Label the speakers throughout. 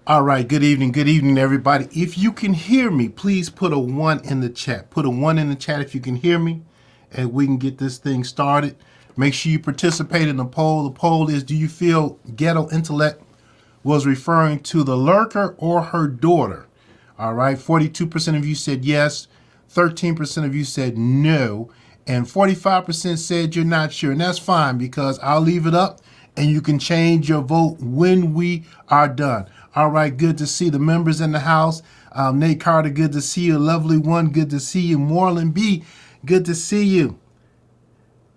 Speaker 1: All right, good evening, everybody. If you can hear me, please put a 1 in the chat. Put a 1 in the chat if you can hear me, and we can get this thing started. Make sure you participate in the poll. The poll is, do you feel Ghetto Intellect was referring to the lurker or her daughter? All right, 42% of you said yes, 13% of you said no, and 45% said you're not sure. And that's fine because I'll leave it up and you can change your vote when we are done. All right, good to see the members in the house. Nate Carter, good to see you. Lovely one, good to see you. Moreland B, good to see you.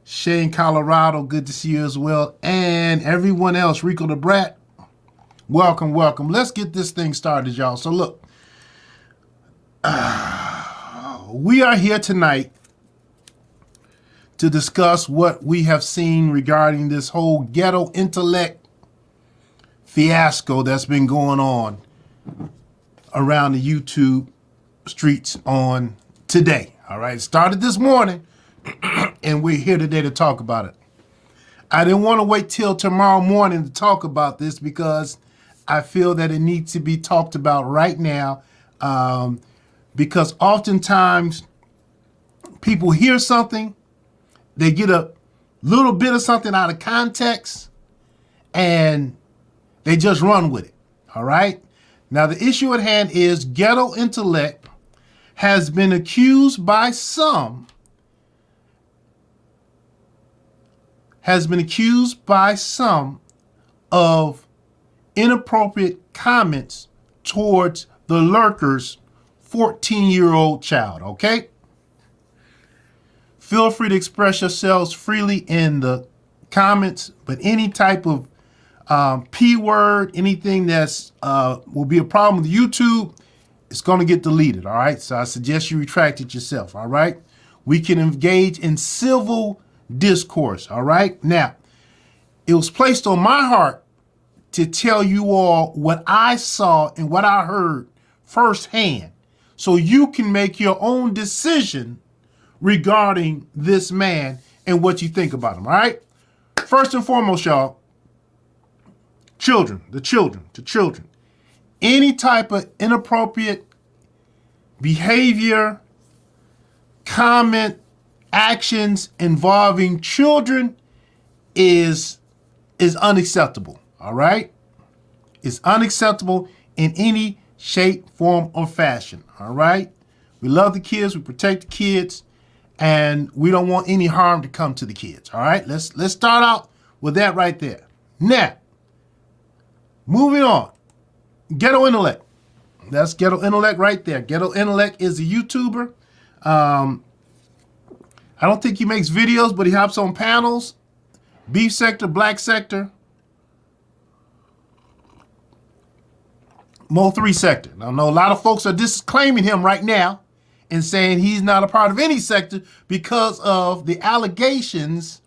Speaker 1: Shane Colorado, good to see you as well. And everyone else, Rico the Brat, welcome, welcome. Let's get this thing started, y'all. So look, we are here tonight to discuss what we have seen regarding this whole Ghetto Intellect fiasco that's been going on around the YouTube streets on today. All right, it started this morning, and we're here today to talk about it. I didn't want to wait till tomorrow morning to talk about this because I feel that it needs to be talked about right now, because oftentimes people hear something, they get a little bit of something out of context, and they just run with it, all right? Now, the issue at hand is Ghetto Intellect has been accused by some, of inappropriate comments towards the lurker's 14-year-old child, okay? Feel free to express yourselves freely in the comments, but any type of P word, anything that's will be a problem with YouTube, it's going to get deleted, all right? So I suggest you retract it yourself, all right? We can engage in civil discourse, all right? Now, it was placed on my heart to tell you all what I saw and what I heard firsthand so you can make your own decision regarding this man and what you think about him, all right? First and foremost, y'all, children, any type of inappropriate behavior, comment, actions involving children is unacceptable, all right? It's unacceptable in any shape, form, or fashion, all right? We love the kids, we protect the kids, and we don't want any harm to come to the kids, all right? Let's start out with that right there. Now, moving on, Ghetto Intellect. That's Ghetto Intellect right there. Ghetto Intellect is a YouTuber. I don't think he makes videos, but he hops on panels. Beef sector, black sector, Mo 3 sector. Now, I know a lot of folks are disclaiming him right now and saying he's not a part of any sector because of the allegations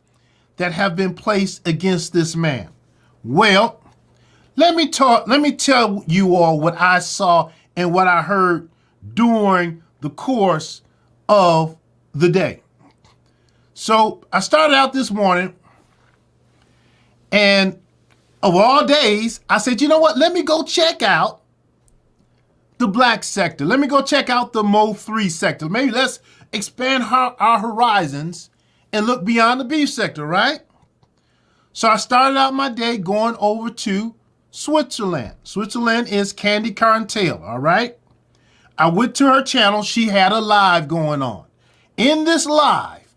Speaker 1: that have been placed against this man. Well, let me tell you all what I saw and what I heard during the course of the day. So I started out this morning, and of all days, I said, you know what? Let me go check out the black sector. Let me go check out the Mo 3 sector. Maybe let's expand our horizons and look beyond the beef sector, right? So I started out my day going over to Switzerland. Switzerland is Candy Carntail, all right? I went to her channel. She had a live going on. In this live,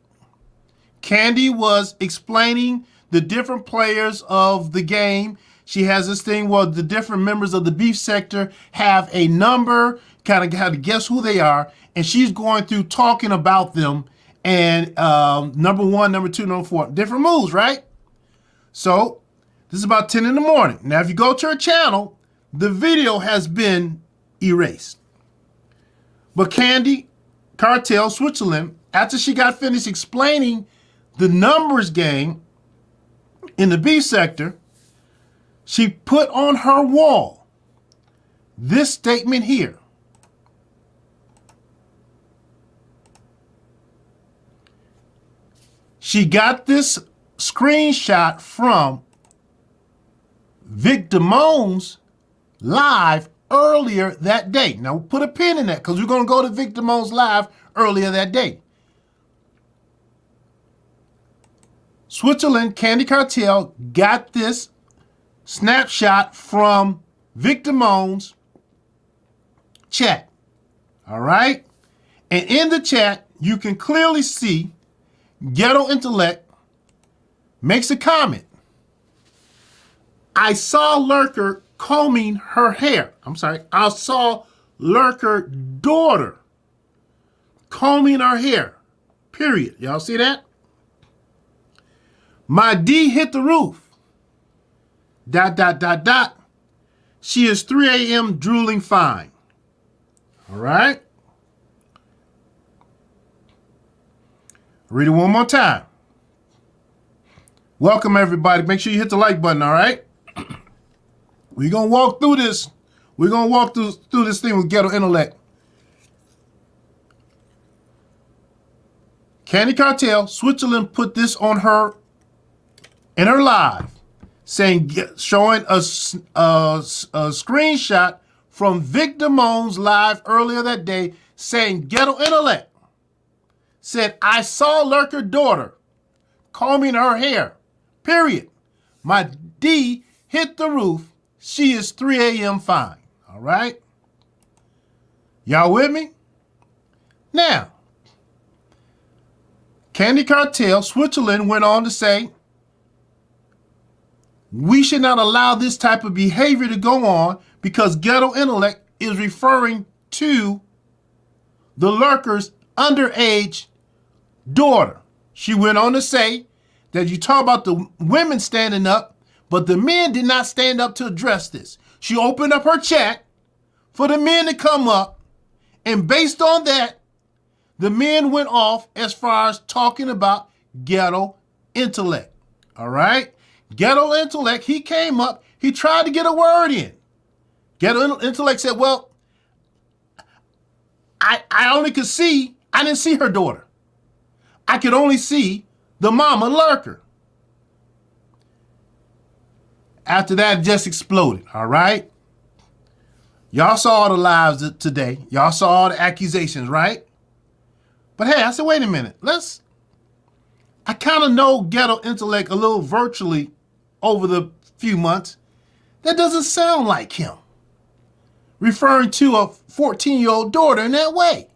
Speaker 1: Candy was explaining the different players of the game. She has this thing where the different members of the beef sector have a number, kind of have to guess who they are, and she's going through talking about them and number 1, number 2, number 4, different moves, right? So this is about 10 in the morning. Now, if you go to her channel, the video has been erased. But Candy Cartel Switzerland, after she got finished explaining the numbers game in the beef sector, she put on her wall this statement here. She got this screenshot from Vic Damone's live earlier that day. Now, put a pin in that because we're going to go to Victimones live earlier that day. Switzerland Candy Cartel got this snapshot from Victimones chat. All right? And in the chat, you can clearly see Ghetto Intellect makes a comment. I saw Lurker combing her hair. I saw Lurker daughter combing her hair. Period. Y'all see that? My D hit the roof. ... She is 3 a.m. drooling fine. All right? Read it one more time. Welcome, everybody. Make sure you hit the like button, all right? We're going to walk through this. We're going to walk through this thing with Ghetto Intellect. Candy Cartel, Switzerland put this on her, in her live, showing a screenshot from Victimones live earlier that day saying Ghetto Intellect said, I saw Lurker daughter combing her hair. Period. My D hit the roof. She is 3 a.m. fine. All right? Y'all with me? Now, Candy Cartel, Switzerland went on to say, we should not allow this type of behavior to go on because Ghetto Intellect is referring to the Lurker's underage daughter. She went on to say that you talk about the women standing up, but the men did not stand up to address this. She opened up her chat for the men to come up, and based on that, the men went off as far as talking about Ghetto Intellect. All right? Ghetto Intellect, he came up, he tried to get a word in. Ghetto Intellect said, well, I only could see, I didn't see her daughter. I could only see the mama Lurker. After that, it just exploded, all right? Y'all saw all the lives today. Y'all saw all the accusations, right? But hey, I said, wait a minute. I kind of know Ghetto Intellect a little virtually over the few months. That doesn't sound like him, referring to a 14-year-old daughter in that way.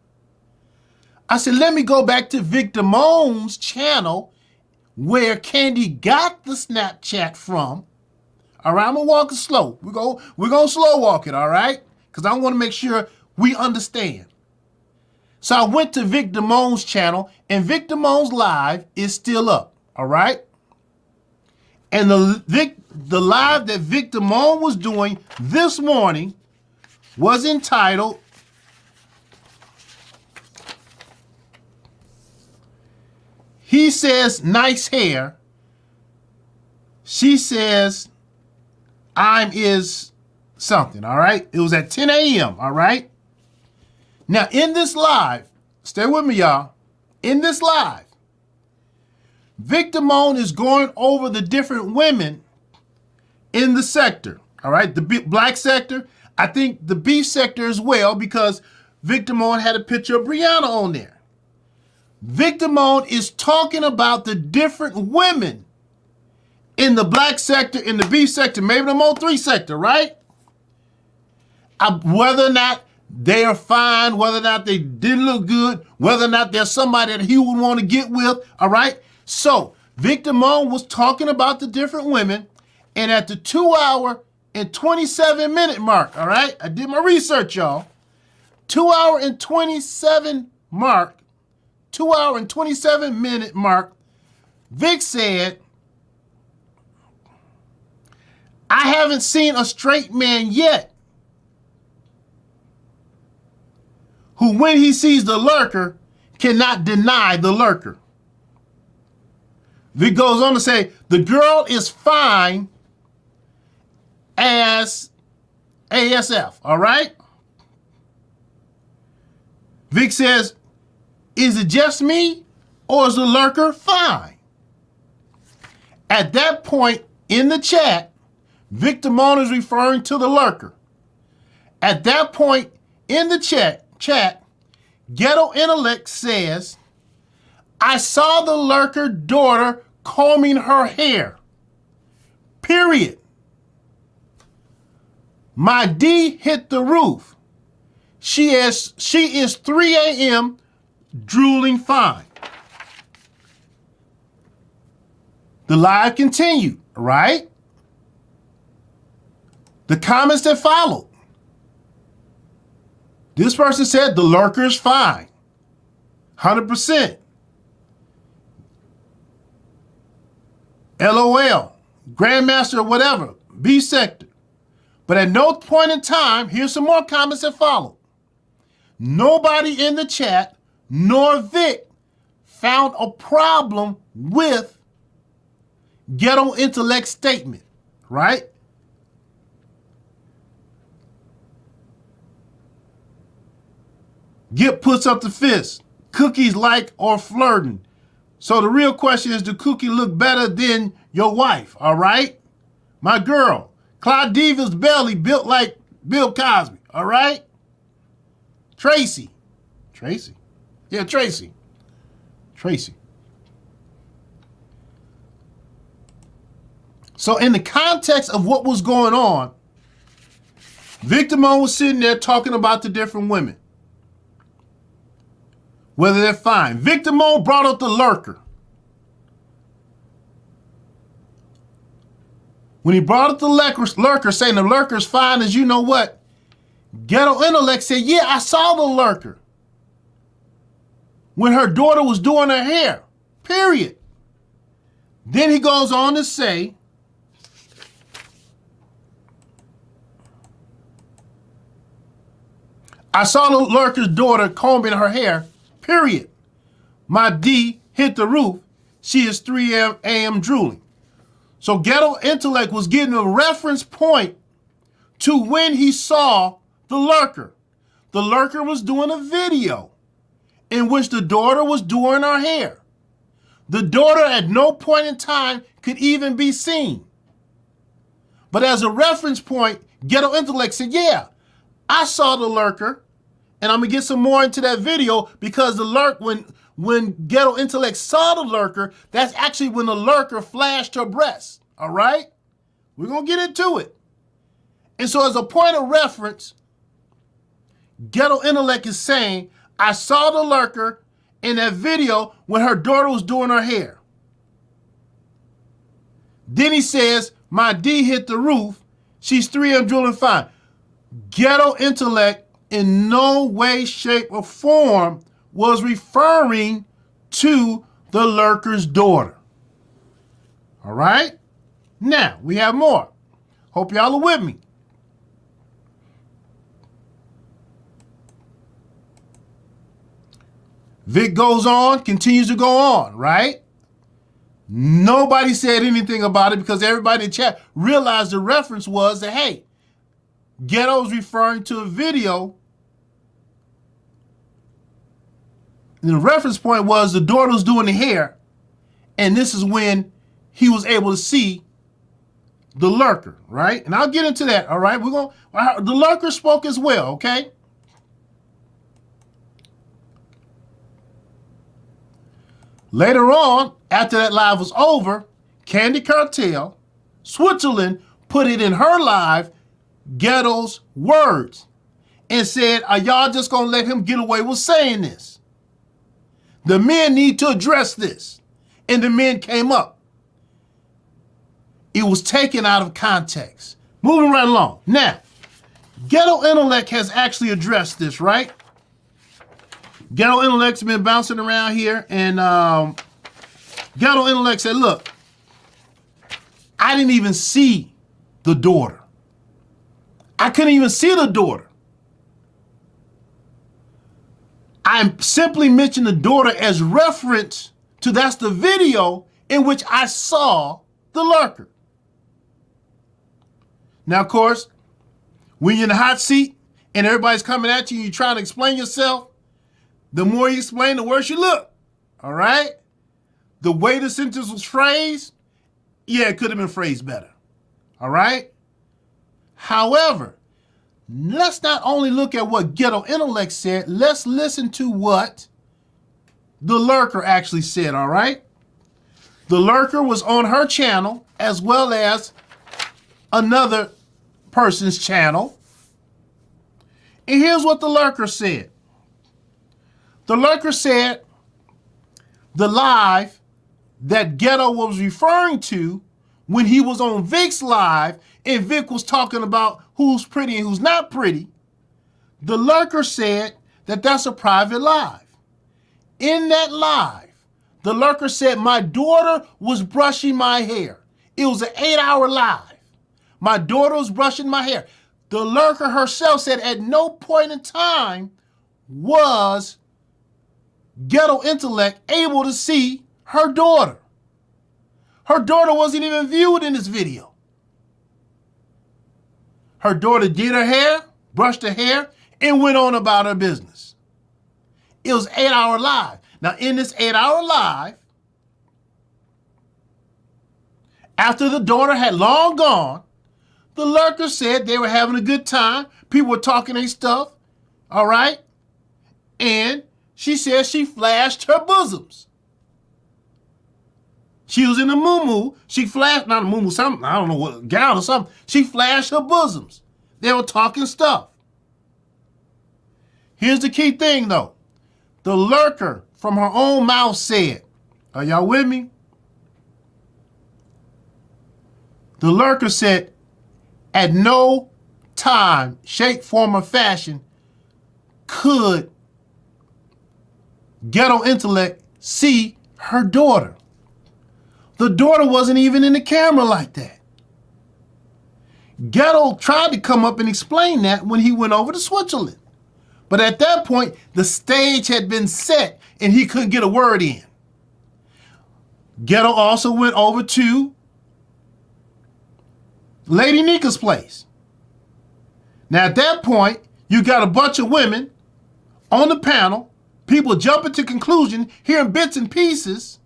Speaker 1: I said, let me go back to Victimones' channel where Candy got the Snapchat from. All right, I'm going to walk it slow. We're going to slow walk it, all right? Because I want to make sure we understand. So I went to Victimones' channel, and Victimones Live is still up, all right? And the live that Victimone was doing this morning was entitled He Says Nice Hair. She says I'm is something, all right? It was at 10 a.m., all right? Now, in this live, stay with me, y'all. In this live, Victimone is going over the different women in the sector, all right? The black sector, I think the beef sector as well, because Victimone had a picture of Brianna on there. Victimone is talking about the different women in the black sector, in the beef sector, maybe the Mo3 sector, right? Whether or not they are fine, whether or not they didn't look good, whether or not there's somebody that he would want to get with, all right? So Victimone was talking about the different women, and at the 2-hour and 27-minute mark, all right? I did my research, y'all. 2-hour and 27 mark, 2-hour and 27-minute mark, Vic said, I haven't seen a straight man yet who, when he sees the Lurker, cannot deny the Lurker. Vic goes on to say, the girl is fine as ASF, all right? Vic says, is it just me or is the Lurker fine? At that point in the chat, Victimone is referring to the Lurker, At that point in the chat, Ghetto Intellect says, I saw the lurker daughter combing her hair. Period. My D hit the roof. She is 3 a.m. drooling fine. The live continued, right? The comments that followed. This person said the lurker is fine. 100%. LOL. Grandmaster, whatever. B sector. But at no point in time, here's some more comments that followed. Nobody in the chat, nor Vic, found a problem with Ghetto Intellect's statement, right? Get puts up the fist. Cookies like or flirting. So the real question is, do Cookie look better than your wife, all right? My girl, Claudiva's belly built like Bill Cosby, all right? Tracy. Yeah, Tracy. So in the context of what was going on, Victimone was sitting there talking about the different women, whether they're fine. Victimone brought up the lurker. When he brought up the lurker, saying the lurker's fine, as you know what, Ghetto Intellect said, yeah, I saw the lurker when her daughter was doing her hair, period. Then he goes on to say, I saw the lurker's daughter combing her hair, period. My D hit the roof. She is 3 a.m. drooling. So Ghetto Intellect was getting a reference point to when he saw the lurker. The lurker was doing a video in which the daughter was doing her hair. The daughter at no point in time could even be seen. But as a reference point, Ghetto Intellect said, yeah, I saw the lurker. And I'm going to get some more into that video because when Ghetto Intellect saw the lurker, that's actually when the lurker flashed her breast. All right? We're going to get into it. And so as a point of reference, Ghetto Intellect is saying, I saw the lurker in that video when her daughter was doing her hair. Then he says, my D hit the roof. She's 3 a.m. drooling fine. Ghetto Intellect in no way, shape, or form was referring to the lurker's daughter. All right? Now, we have more. Hope y'all are with me. Vic goes on, continues to go on, right? Nobody said anything about it because everybody in the chat realized the reference was that, hey, Ghetto's referring to a video. And the reference point was the daughter was doing the hair. And this is when he was able to see the lurker, right? And I'll get into that, all right? The lurker spoke as well, okay? Later on, after that live was over, Candy Cartel, Switzerland, put it in her live, Ghetto's words, and said, are y'all just gonna let him get away with saying this? The men need to address this. And the men came up. It was taken out of context. Moving right along. Now, Ghetto Intellect has actually addressed this, right? Ghetto Intellect's been bouncing around here, and Ghetto Intellect said, look, I didn't even see the daughter. I couldn't even see the daughter. I simply mentioned the daughter as reference to that's the video in which I saw the lurker. Now, of course, when you're in the hot seat and everybody's coming at you and you're trying to explain yourself, the more you explain, the worse you look. All right? The way the sentence was phrased, yeah, it could have been phrased better. All right? However, let's not only look at what Ghetto Intellect said, let's listen to what the lurker actually said, all right? The lurker was on her channel as well as another person's channel. And here's what the lurker said. The lurker said the live that Ghetto was referring to when he was on Vic's live and Vic was talking about who's pretty and who's not pretty, the lurker said that that's a private live. In that live, the lurker said my daughter was brushing my hair. It was an 8-hour live. My daughter was brushing my hair. The lurker herself said at no point in time was Ghetto Intellect able to see her daughter. Her daughter wasn't even viewed in this video. Her daughter did her hair, brushed her hair, and went on about her business. It was an 8-hour live. Now, in this 8-hour live, after the daughter had long gone, the lurker said they were having a good time. People were talking their stuff, all right? And she said she flashed her bosoms. She was in a muumuu. She flashed, not a muumuu, something, I don't know what, gown or something. She flashed her bosoms. They were talking stuff. Here's the key thing, though. The lurker from her own mouth said, are y'all with me? The lurker said, at no time, shape, form, or fashion could Ghetto Intellect see her daughter. The daughter wasn't even in the camera like that. Ghetto tried to come up and explain that when he went over to Switzerland. But at that point, the stage had been set and he couldn't get a word in. Ghetto also went over to Lady Nika's place. Now at that point, you got a bunch of women on the panel, people jumping to conclusion, hearing bits and pieces.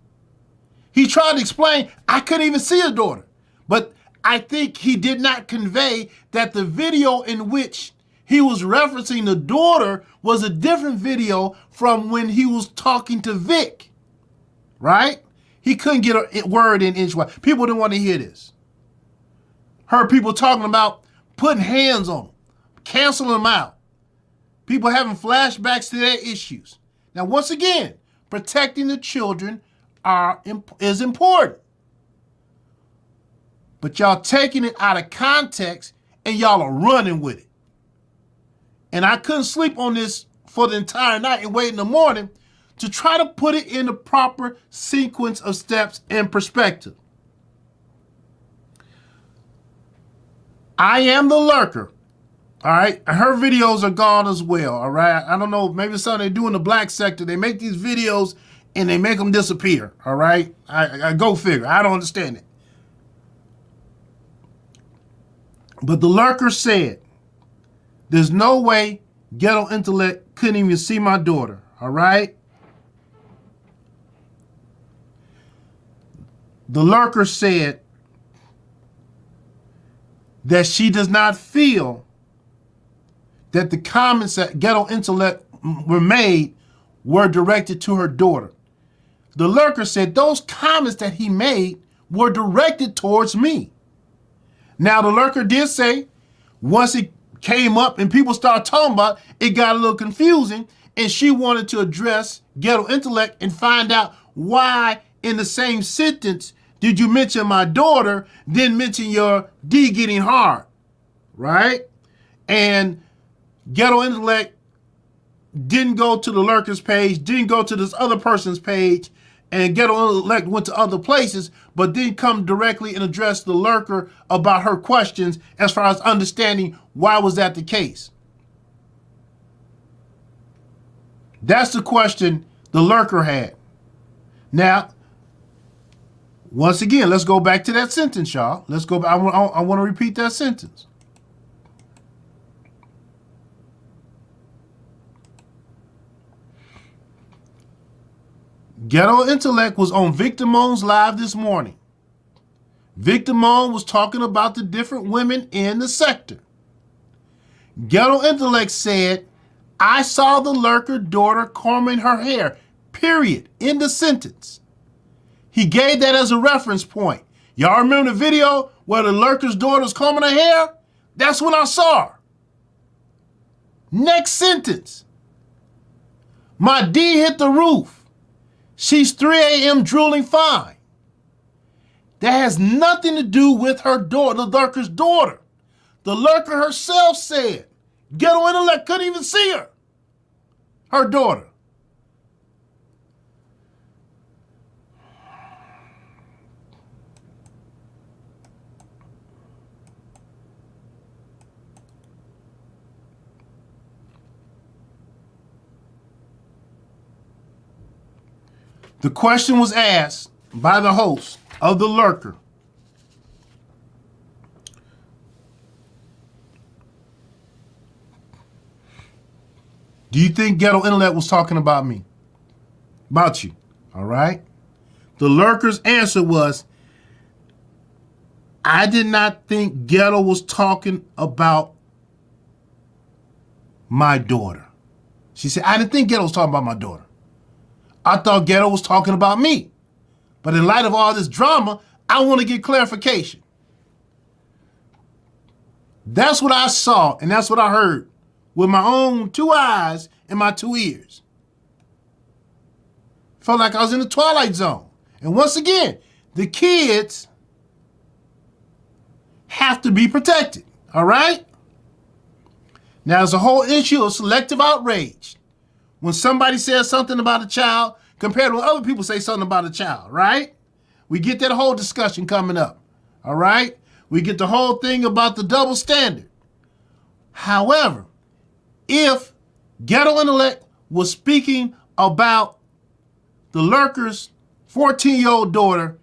Speaker 1: He tried to explain, I couldn't even see her daughter. But I think he did not convey that the video in which he was referencing the daughter was a different video from when he was talking to Vic, right? He couldn't get a word in edgewise. People didn't want to hear this. Heard people talking about putting hands on them, canceling them out. People having flashbacks to their issues. Now, once again, protecting the children is important. But y'all taking it out of context and y'all are running with it. And I couldn't sleep on this for the entire night and wait in the morning to try to put it in the proper sequence of steps and perspective. I am the lurker, all right? Her videos are gone as well, all right? I don't know, maybe something they do in the black sector. They make these videos and they make them disappear, all right? I go figure. I don't understand it. But the lurker said, there's no way Ghetto Intellect couldn't even see my daughter, all right? The lurker said that she does not feel that the comments that Ghetto Intellect were made were directed to her daughter. The lurker said those comments that he made were directed towards me. Now, the lurker did say once it came up and people started talking about it, it got a little confusing, and she wanted to address Ghetto Intellect and find out why in the same sentence did you mention my daughter, then mention your D getting hard, right? And Ghetto Intellect didn't go to the lurker's page, didn't go to this other person's page, and Ghetto Intellect went to other places, but didn't come directly and address the lurker about her questions as far as understanding why was that the case. That's the question the lurker had. Now, once again, let's go back to that sentence, y'all. Let's go back. I want to repeat that sentence. Ghetto Intellect was on Vic Damone's live this morning. Vic Damone was talking about the different women in the sector. Ghetto Intellect said, I saw the lurker daughter combing her hair, period, in the sentence. He gave that as a reference point. Y'all remember the video where the lurker's daughter's combing her hair? That's when I saw her. Next sentence. My D hit the roof. She's 3 a.m. drooling fine. That has nothing to do with her daughter, the lurker's daughter. The lurker herself said, Ghetto Intellect couldn't even see her. Her daughter. The question was asked by the host of the lurker. Do you think Ghetto Intellect was talking about me? About you, all right? The lurker's answer was, I did not think Ghetto was talking about my daughter. She said, I didn't think Ghetto was talking about my daughter. I thought Ghetto was talking about me. But in light of all this drama, I want to get clarification. That's what I saw and that's what I heard with my own 2 eyes and my 2 ears. Felt like I was in the Twilight Zone. And once again, the kids have to be protected, all right? Now, there's a whole issue of selective outrage. When somebody says something about a child compared to when other people say something about a child, right? We get that whole discussion coming up, all right? We get the whole thing about the double standard. However, if Ghetto Intellect was speaking about the lurker's 14-year-old daughter,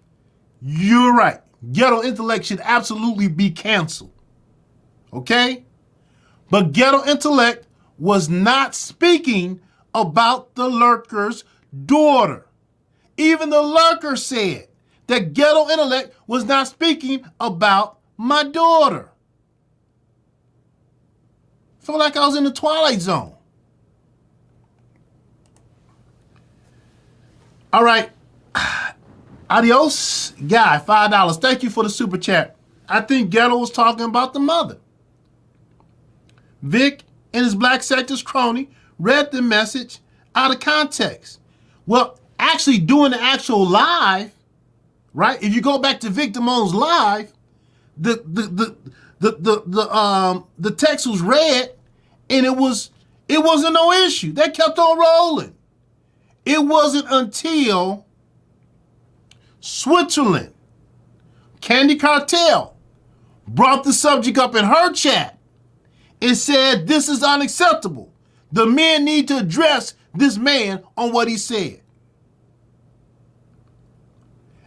Speaker 1: you're right. Ghetto Intellect should absolutely be canceled, okay? But Ghetto Intellect was not speaking about the lurker's daughter. Even the lurker said that Ghetto Intellect was not speaking about my daughter. Felt like I was in the Twilight Zone. All right. Adios, guy, $5. Thank you for the super chat. I think Ghetto was talking about the mother. Vic and his Black Sector's crony read the message out of context. Well, actually doing the actual live, right? If you go back to Vic Damone's live, the text was read and it wasn't no issue. They kept on rolling. It wasn't until Switzerland, Candy Cartel, brought the subject up in her chat and said, this is unacceptable. The men need to address this man on what he said.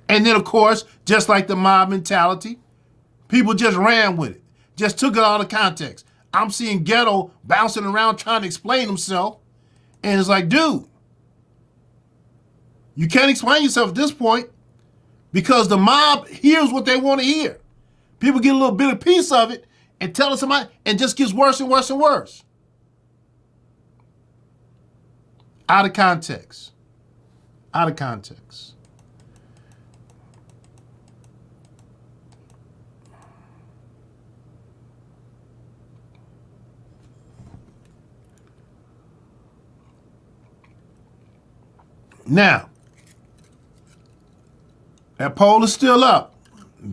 Speaker 1: And then, of course, just like the mob mentality, people just ran with it, just took it out of context. I'm seeing Ghetto bouncing around trying to explain himself. And it's like, dude, you can't explain yourself at this point because the mob hears what they want to hear. People get a little bit of piece of it and tell somebody, and just gets worse and worse and worse. Out of context. Out of context. Now, that poll is still up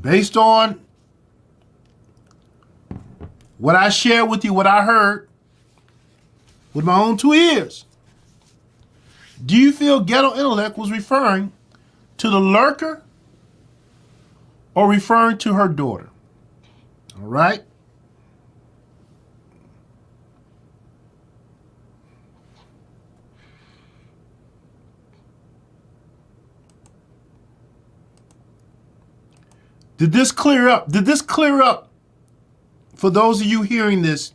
Speaker 1: based on what I shared with you, what I heard with my own 2 ears. Do you feel Ghetto Intellect was referring to the lurker or referring to her daughter? All right. Did this clear up? Did this clear up for those of you hearing this?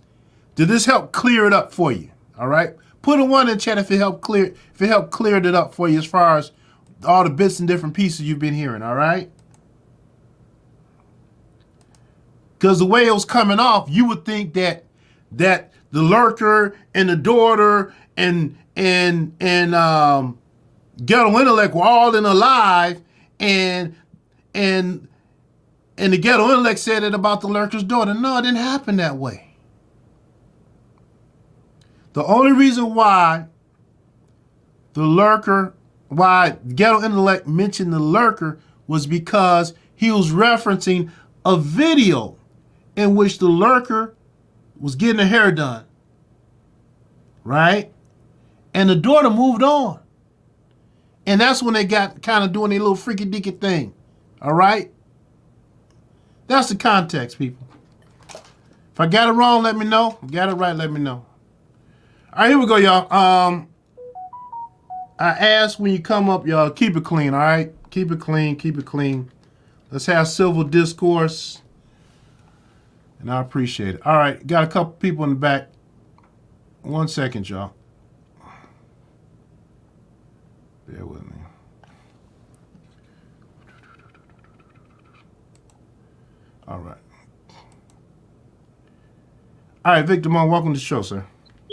Speaker 1: Did this help clear it up for you? All right. Put a 1 in chat if it helped clear it up for you as far as all the bits and different pieces you've been hearing. All right. Because the way it was coming off, you would think that that the lurker and the daughter and Ghetto Intellect were all in a live, and and and the Ghetto Intellect said it about the lurker's daughter. No, it didn't happen that way. The only reason why Ghetto Intellect mentioned the lurker was because he was referencing a video in which the lurker was getting her hair done, right? And the daughter moved on. And that's when they got kind of doing their little freaky deaky thing, all right? That's the context, people. If I got it wrong, let me know. If I got it right, let me know. All right, here we go, y'all. I ask when you come up, y'all, keep it clean, all right? Keep it clean, keep it clean. Let's have civil discourse. And I appreciate it. All right, got a couple people in the back. 1 second, y'all. Bear with me. All right. All right, Victor Mon, welcome to the show, sir.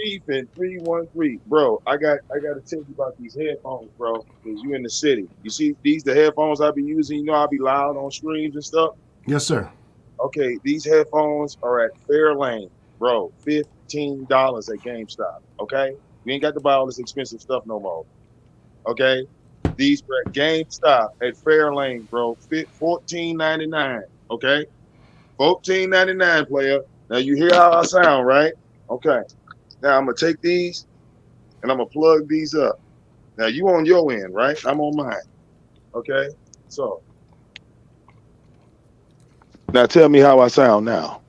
Speaker 2: Ethan 313, bro. I got to tell you about these headphones, bro. Cause you in the city. You see these the headphones I be using. You know I be loud on streams and stuff.
Speaker 1: Yes, sir.
Speaker 2: Okay, these headphones are at Fairlane, bro. $15 at GameStop. Okay, we ain't got to buy all this expensive stuff no more. Okay, these are at GameStop at Fairlane, bro. $14.99. Okay, $14.99, player. Now you hear how I sound, right? Okay. Now I'm gonna take these and I'm gonna plug these up. Now you on your end, right? I'm on mine. Okay. So now tell me how I sound now.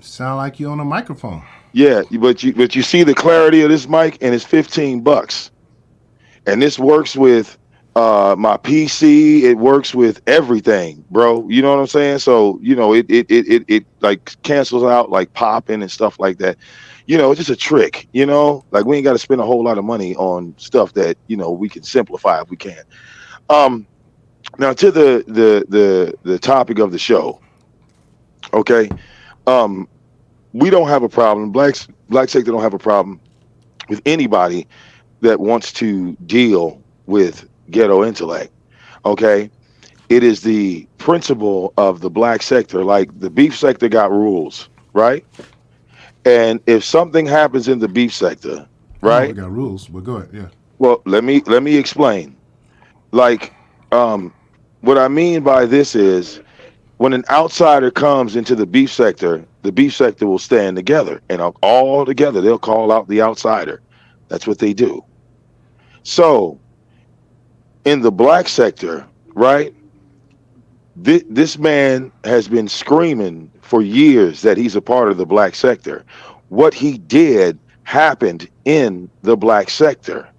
Speaker 1: Sound like you on a microphone.
Speaker 2: Yeah, but you see the clarity of this mic, and it's $15. And this works with my PC. It works with everything, bro. You know what I'm saying? So it like cancels out like popping and stuff like that. It's just a trick. Like we ain't got to spend a whole lot of money on stuff that we can simplify if we can. Now to the topic of the show. Okay, we don't have a problem. Black sector don't have a problem with anybody that wants to deal with Ghetto Intellect. Okay, it is the principle of the black sector. Like the beef sector got rules, right? And if something happens in the beef sector, right?
Speaker 1: We got rules, but go ahead. Yeah.
Speaker 2: Well, let me explain. Like, what I mean by this is when an outsider comes into the beef sector will stand together, and all together they'll call out the outsider. That's what they do. So, in the black sector, right? This man has been screaming for years that he's a part of the black sector. What he did happened in the black sector.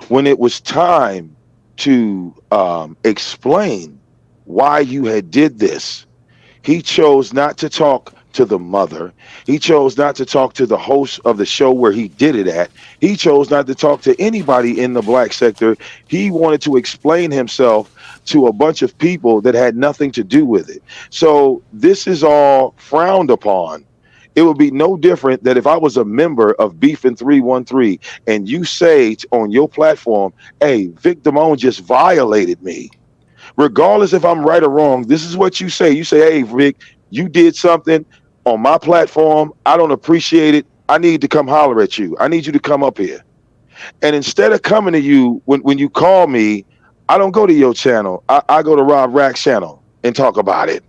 Speaker 2: When it was time to explain why you had did this, he chose not to talk to the mother. He chose not to talk to the host of the show where he did it at. He chose not to talk to anybody in the black sector. He wanted to explain himself to a bunch of people that had nothing to do with it. So this is all frowned upon. It would be no different that if I was a member of Beefin 313 and you say on your platform, hey, Vic Damone just violated me. Regardless if I'm right or wrong, this is what you say. You say, hey, Vic, you did something on my platform. I don't appreciate it. I need to come holler at you. I need you to come up here. And instead of coming to you, when you call me, I don't go to your channel. I go to Rob Rack's channel and talk about it.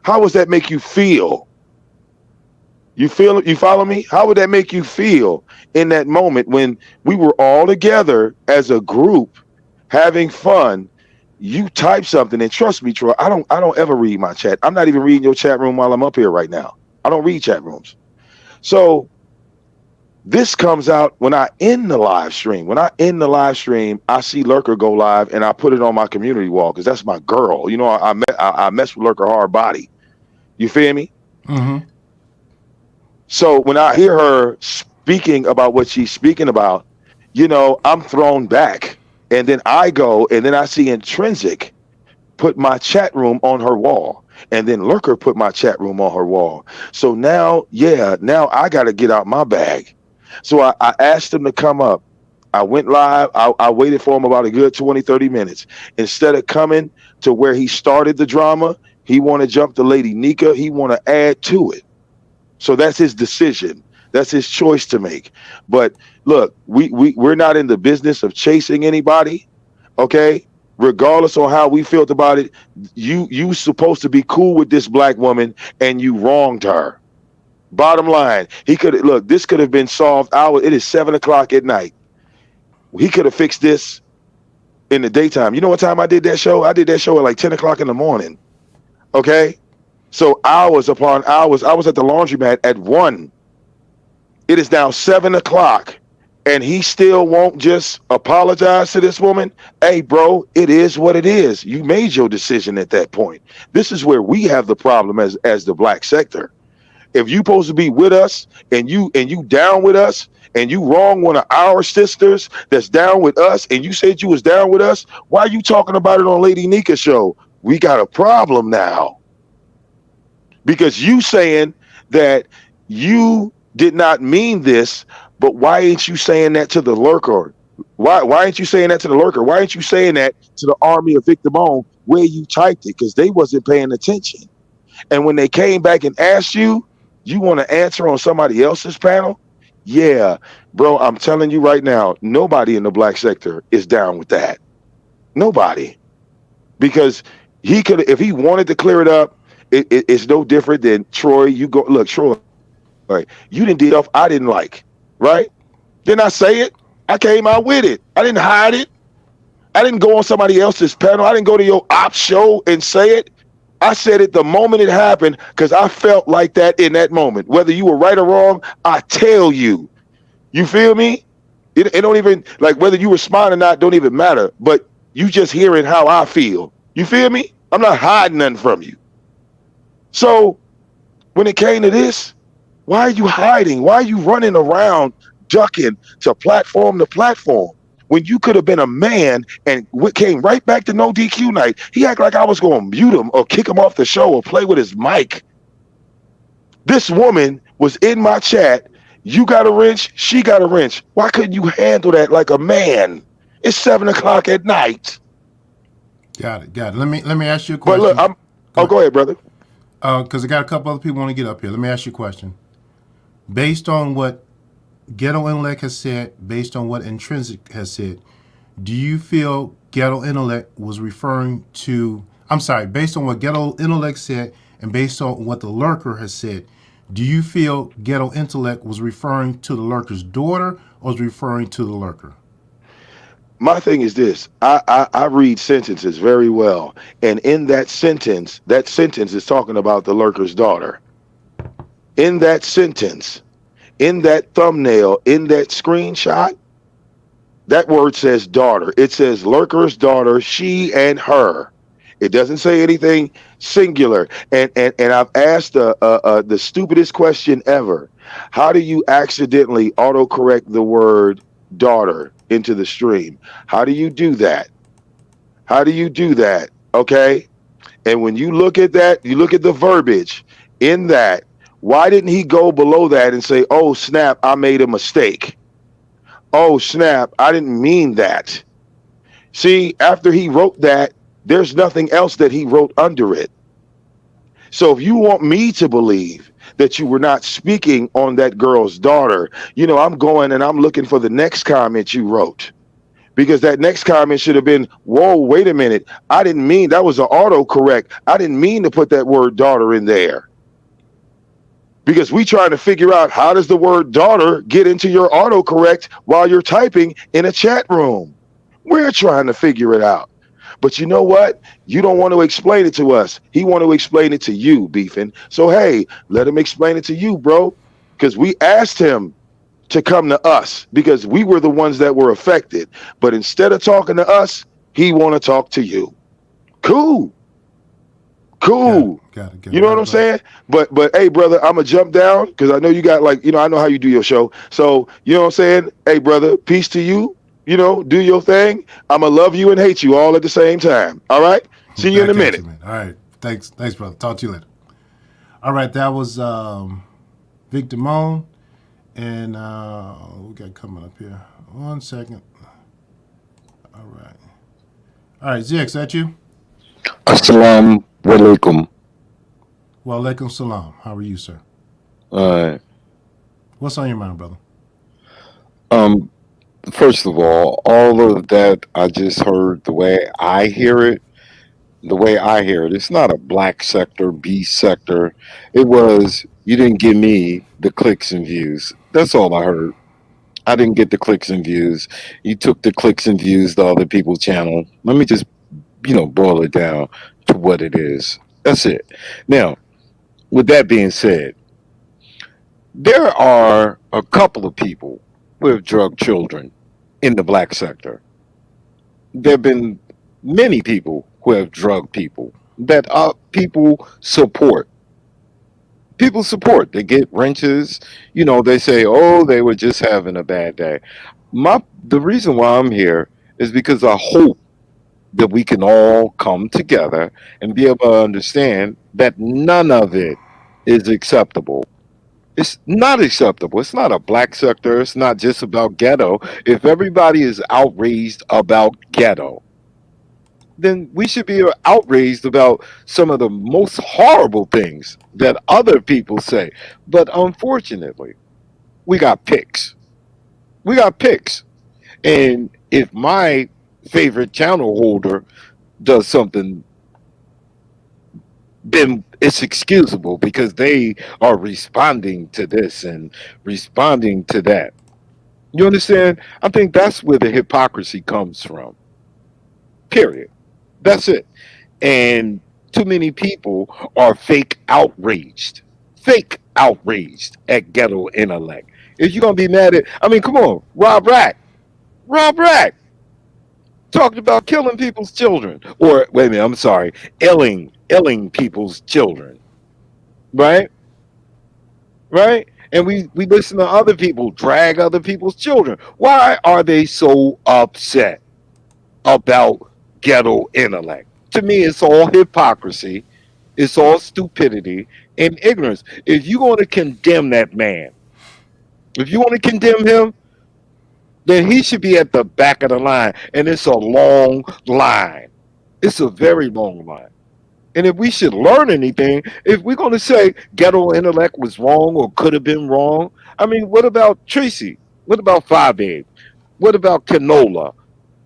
Speaker 2: How does that make you feel? You follow me? How would that make you feel in that moment when we were all together as a group having fun? You type something, and trust me, Troy, I don't ever read my chat. I'm not even reading your chat room while I'm up here right now. I don't read chat rooms. So this comes out when I end the live stream. When I end the live stream, I see Lurker go live, and I put it on my community wall because that's my girl. I mess with Lurker hard body. You feel me?
Speaker 1: Mm-hmm.
Speaker 2: So when I hear her speaking about what she's speaking about, I'm thrown back. And then I go, and then I see Intrinsic put my chat room on her wall. And then Lurker put my chat room on her wall. So now, yeah, now I got to get out my bag. So I asked him to come up. I went live. I waited for him about a good 20, 30 minutes. Instead of coming to where he started the drama, he want to jump to Lady Nika. He want to add to it. So that's his decision. That's his choice to make. But look, we're not in the business of chasing anybody. Okay. Regardless on how we felt about it, you supposed to be cool with this black woman and you wronged her. Bottom line, he could look, this could have been solved. It is 7 o'clock at night. He could have fixed this in the daytime. You know what time I did that show? I did that show at like 10 o'clock in the morning. Okay. So hours upon hours, I was at the laundromat at 1. It is now 7 o'clock and he still won't just apologize to this woman. Hey, bro, it is what it is. You made your decision at that point. This is where we have the problem as the black sector. If you supposed to be with us and you down with us and you wrong one of our sisters that's down with us and you said you was down with us, why are you talking about it on Lady Nika's show? We got a problem now. Because you saying that you did not mean this, but why ain't you saying that to the lurker? Why ain't you saying that to the lurker? Why ain't you saying that to the army of victim own where you typed it? Because they wasn't paying attention. And when they came back and asked you, you want to answer on somebody else's panel? Yeah, bro, I'm telling you right now, nobody in the black sector is down with that. Nobody. Because he could, if he wanted to clear it up, it's no different than Troy. You go, look, Troy, you didn't do stuff I didn't like, right? Didn't I say it? I came out with it. I didn't hide it. I didn't go on somebody else's panel. I didn't go to your op show and say it. I said it the moment it happened because I felt like that in that moment. Whether you were right or wrong, I tell you. You feel me? It don't even, like, whether you respond or not, don't even matter. But you just hearing how I feel. You feel me? I'm not hiding nothing from you. So when it came to this, why are you hiding? Why are you running around ducking to platform, when you could have been a man and came right back to no DQ night? He acted like I was going to mute him or kick him off the show or play with his mic. This woman was in my chat. You got a wrench. She got a wrench. Why couldn't you handle that like a man? It's 7 o'clock at night.
Speaker 1: Got it. Let me ask you a question.
Speaker 2: But look, go ahead, brother.
Speaker 1: Because I got a couple other people want to get up here. Let me ask you a question. Based on what Ghetto Intellect has said, based on what Intrinsic has said, do you feel Ghetto Intellect was referring to, based on what Ghetto Intellect said and based on what the lurker has said, do you feel Ghetto Intellect was referring to the lurker's daughter or was referring to the lurker?
Speaker 2: My thing is this. I read sentences very well. And in that sentence is talking about the lurker's daughter. In that sentence, in that thumbnail, in that screenshot, that word says daughter. It says lurker's daughter, she and her. It doesn't say anything singular. And I've asked the stupidest question ever. How do you accidentally autocorrect the word daughter into the stream? How do you do that? Okay. And when you look at that, you look at the verbiage in that. Why didn't he go below that and say, oh, snap, I made a mistake? Oh, snap, I didn't mean that. See, after he wrote that, there's nothing else that he wrote under it. So if you want me to believe that you were not speaking on that girl's daughter, I'm going and I'm looking for the next comment you wrote. Because that next comment should have been, whoa, wait a minute. I didn't mean, that was an autocorrect. I didn't mean to put that word daughter in there. Because we trying to figure out, how does the word daughter get into your autocorrect while you're typing in a chat room? We're trying to figure it out. But you know what? You don't want to explain it to us. He want to explain it to you, Beefin. So, hey, let him explain it to you, bro. Because we asked him to come to us because we were the ones that were affected. But instead of talking to us, he want to talk to you. Cool.
Speaker 1: Got it.
Speaker 2: You know what I'm saying? But hey, brother, I'm going to jump down because I know you got I know how you do your show. So, you know what I'm saying? Hey, brother, peace to you. Do your thing. I'm going to love you and hate you all at the same time. All right? See you in a minute.
Speaker 1: All right. Thanks, brother. Talk to you later. All right, that was Victor Moan, and we got coming up here. 1 second. All right. All right, ZX, that you?
Speaker 3: Assalamu alaikum.
Speaker 1: Well, alaikum salam. How are you, sir?
Speaker 3: Uh,
Speaker 1: What's on your mind, brother?
Speaker 3: um, First of all of that I just heard, the way I hear it, it's not a black sector, B sector. It was, you didn't give me the clicks and views. That's all I heard. I didn't get the clicks and views. You took the clicks and views to other people's channel. Let me just, boil it down to what it is. That's it. Now, with that being said, there are a couple of people who have drugged children in the black sector. There have been many people who have drugged people that people support. People support. They get wrenches. They say, "Oh, they were just having a bad day." The reason why I'm here is because I hope that we can all come together and be able to understand that none of it is acceptable. It's not acceptable. It's not a black sector. It's not just about ghetto. If everybody is outraged about ghetto, then we should be outraged about some of the most horrible things that other people say. But unfortunately, we got picks. We got picks. And if my favorite channel holder does something, then it's excusable because they are responding to this and responding to that. You understand? I think that's where the hypocrisy comes from. Period. That's it. And too many people are fake outraged at Ghetto Intellect. If you're gonna be mad at, I mean, come on, Rob Rack talked about killing people's children, or wait a minute, I'm sorry, illing people's children, right? Right? And we listen to other people drag other people's children. Why are they so upset about Ghetto Intellect? To me, it's all hypocrisy. It's all stupidity and ignorance. If you want to condemn that man, if you want to condemn him, then he should be at the back of the line. And it's a long line. It's a very long line. And if we should learn anything, if we're going to say Ghetto Intellect was wrong or could have been wrong, I mean, what about Tracy? What about Five Babe? What about Canola?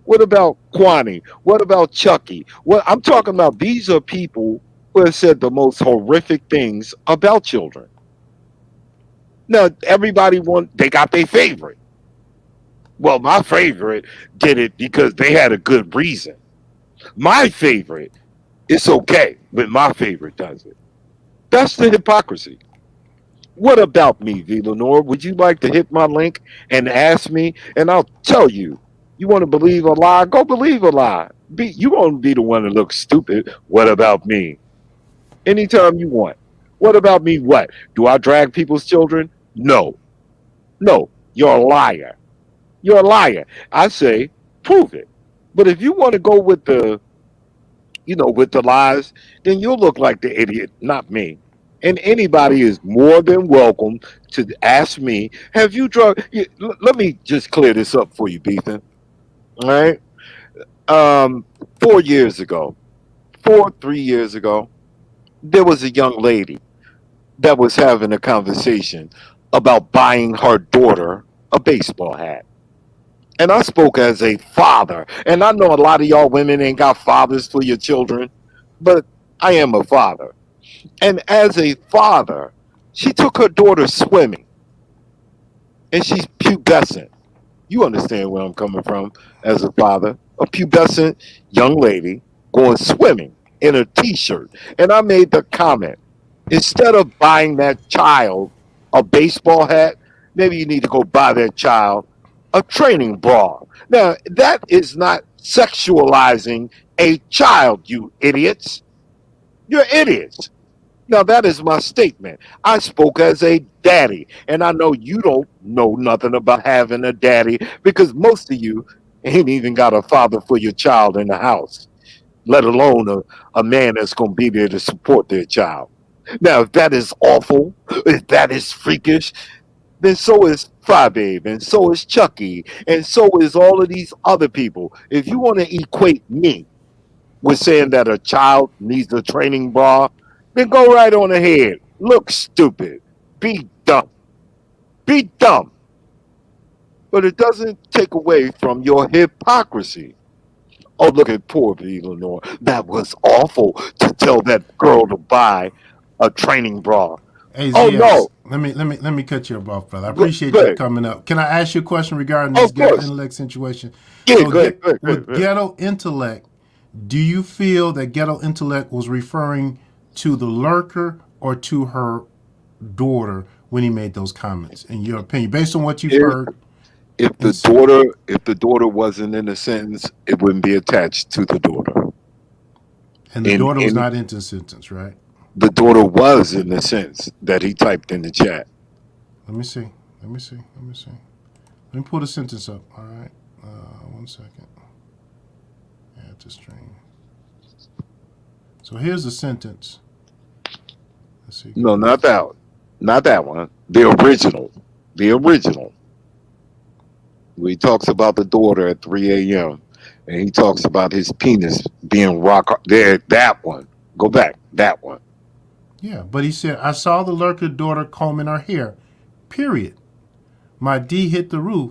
Speaker 3: What about Kwani? What about Chucky? What I'm talking about, these are people who have said the most horrific things about children. Now, they got their favorite. Well, my favorite did it because they had a good reason. My favorite, it's okay when my favorite does it. That's the hypocrisy. What about me, V. Lenore? Would you like to hit my link and ask me? And I'll tell you. You want to believe a lie? Go believe a lie. You won't be the one that looks stupid. What about me? Anytime you want. What about me? What? Do I drag people's children? No. No. You're a liar. You're a liar. I say, prove it. But if you want to go with with the lies, then you'll look like the idiot, not me. And anybody is more than welcome to ask me, have you drug? Let me just clear this up for you, Beethan. All right. 4 years ago, 3 years ago, there was a young lady that was having a conversation about buying her daughter a baseball hat. And I spoke as a father. And I know a lot of y'all women ain't got fathers for your children, but I am a father. And as a father, she took her daughter swimming and she's pubescent. You understand where I'm coming from as a father. A pubescent young lady going swimming in a t shirt. And I made the comment, instead of buying that child a baseball hat, maybe you need to go buy that child a training bra. Now, that is not sexualizing a child, you idiots. You're idiots. Now, that is my statement. I spoke as a daddy, and I know you don't know nothing about having a daddy because most of you ain't even got a father for your child in the house. let alone a man that's going to be there to support their child. Now, if that is awful, if that is freakish, then so is Fry Babe, and so is Chucky, and so is all of these other people. If you want to equate me with saying that a child needs a training bra, then go right on ahead. Look stupid. Be dumb. Be dumb. But it doesn't take away from your hypocrisy. Oh, look at poor Eleanor. That was awful to tell that girl to buy a training bra.
Speaker 1: Hey
Speaker 3: Oh
Speaker 1: ZX,
Speaker 3: no.
Speaker 1: let me cut you off, brother. I
Speaker 3: Go,
Speaker 1: appreciate
Speaker 3: go
Speaker 1: you
Speaker 3: ahead.
Speaker 1: coming up. Can I ask you a question regarding
Speaker 3: Oh,
Speaker 1: this
Speaker 3: of
Speaker 1: ghetto
Speaker 3: course.
Speaker 1: intellect situation?
Speaker 3: Yeah,
Speaker 1: So
Speaker 3: go ahead. Go ahead. Go ahead.
Speaker 1: with
Speaker 3: Go ahead.
Speaker 1: ghetto intellect, do you feel that ghetto intellect was referring to the lurker or to her daughter when he made those comments? In your opinion, based on what you've
Speaker 3: If,
Speaker 1: heard
Speaker 3: if
Speaker 1: and
Speaker 3: the
Speaker 1: seen.
Speaker 3: daughter wasn't in the sentence, it wouldn't be attached to the daughter.
Speaker 1: And the
Speaker 3: And
Speaker 1: daughter was
Speaker 3: and
Speaker 1: not into sentence, right?
Speaker 3: the daughter was in the sense that he typed in the chat.
Speaker 1: Let me see. Let me see. Let me see. Let me pull the sentence up. All right. 1 second. Add to stream. So here's the sentence. Let's see.
Speaker 3: No, not that one. Not that one. The original. The original. Where he talks about the daughter at 3 a.m. and he talks about his penis being rock there. That one. Go back. That one.
Speaker 1: Yeah, but he said, I saw the lurker daughter combing her hair. Period. My D hit the roof.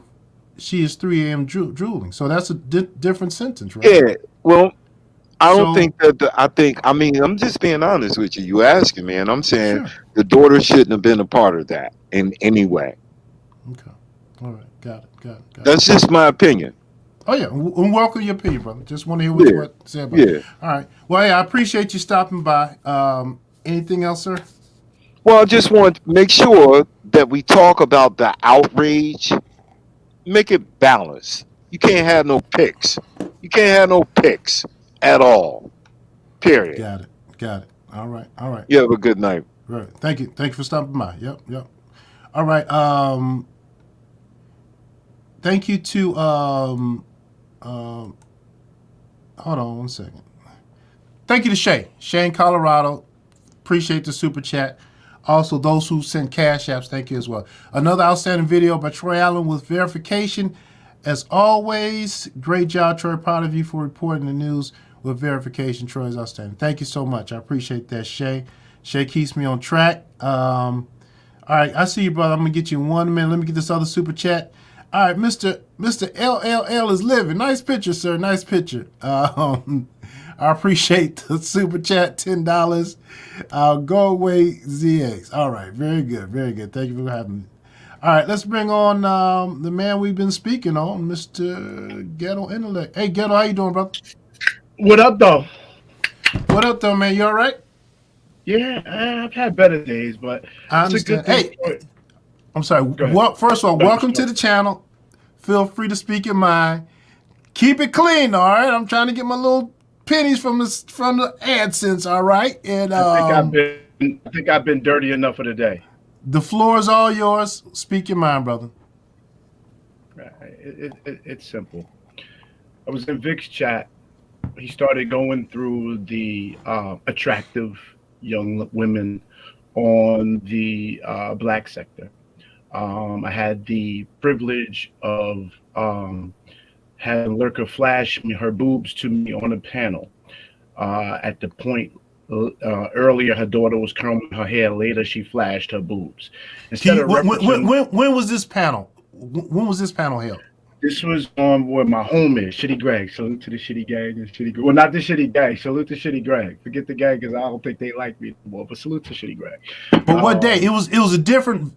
Speaker 1: She is 3 a.m. drooling. So that's a different sentence, right?
Speaker 3: Yeah. Well, I don't
Speaker 1: So,
Speaker 3: think that I mean, I'm just being honest with you. You asking me, and I'm saying
Speaker 1: sure.
Speaker 3: the daughter shouldn't have been a part of that in any way.
Speaker 1: Okay. All right. Got it. Got it. Got it.
Speaker 3: That's just my opinion.
Speaker 1: Oh, yeah. And welcome your opinion, brother. Just want to hear what you
Speaker 3: Yeah.
Speaker 1: want to say about it.
Speaker 3: Yeah.
Speaker 1: All right. Well, yeah, I appreciate you stopping by. Anything else, sir?
Speaker 3: Well, I just want to make sure that we talk about the outrage. Make it balanced. You can't have no picks. You can't have no picks at all. Period.
Speaker 1: Got it. Got it. All right. All right.
Speaker 3: You have a good night.
Speaker 1: Right. Thank you. Thank you for stopping by. Yep. Yep. All right. Thank you to hold on 1 second. Thank you to Shay. Shay in Colorado. Appreciate the super chat. Also, those who send cash apps, thank you as well. Another outstanding video by Troy Allen with verification. As always, great job, Troy. Proud of you for reporting the news with verification. Troy is outstanding. Thank you so much. I appreciate that, Shay. Shay keeps me on track. All right, I see you, brother. I'm gonna get you in 1 minute. Let me get this other super chat. All right, Mr. LLL is living. Nice picture, sir. Nice picture. I appreciate the super chat, $10. Go away, ZX. All right, very good, very good. Thank you for having me. All right, let's bring on the man we've been speaking on, Mr. Ghetto Intellect. Hey, Ghetto, how you doing, brother?
Speaker 4: What up, though?
Speaker 1: What up, though, man? You all right?
Speaker 4: Yeah, I've had better days, but
Speaker 1: I
Speaker 4: it's a good
Speaker 1: understand.
Speaker 4: thing.
Speaker 1: Hey, I'm sorry.
Speaker 4: Go ahead.
Speaker 1: Well, first of all, welcome to the channel. Feel free to speak your mind. Keep it clean, all right? I'm trying to get my little pennies from the AdSense, all right? And
Speaker 4: I think I've been dirty enough for the day.
Speaker 1: the floor is all yours. Speak your mind, brother.
Speaker 4: It's simple. I was in Vic's chat. He started going through the attractive young women on the black sector. I had the privilege of having Lurker flash her boobs to me on a panel. At the point earlier, her daughter was combing her hair. Later, she flashed her boobs. Instead of
Speaker 1: when was this panel? When was this panel held?
Speaker 4: This was on where my home is, Shitty Greg. Salute to the Shitty Gang and Shitty Greg. Well, not the Shitty Gang. Salute to Shitty Greg. Forget the gang because I don't think they like me anymore. But salute to Shitty Greg.
Speaker 1: But what day? It was a different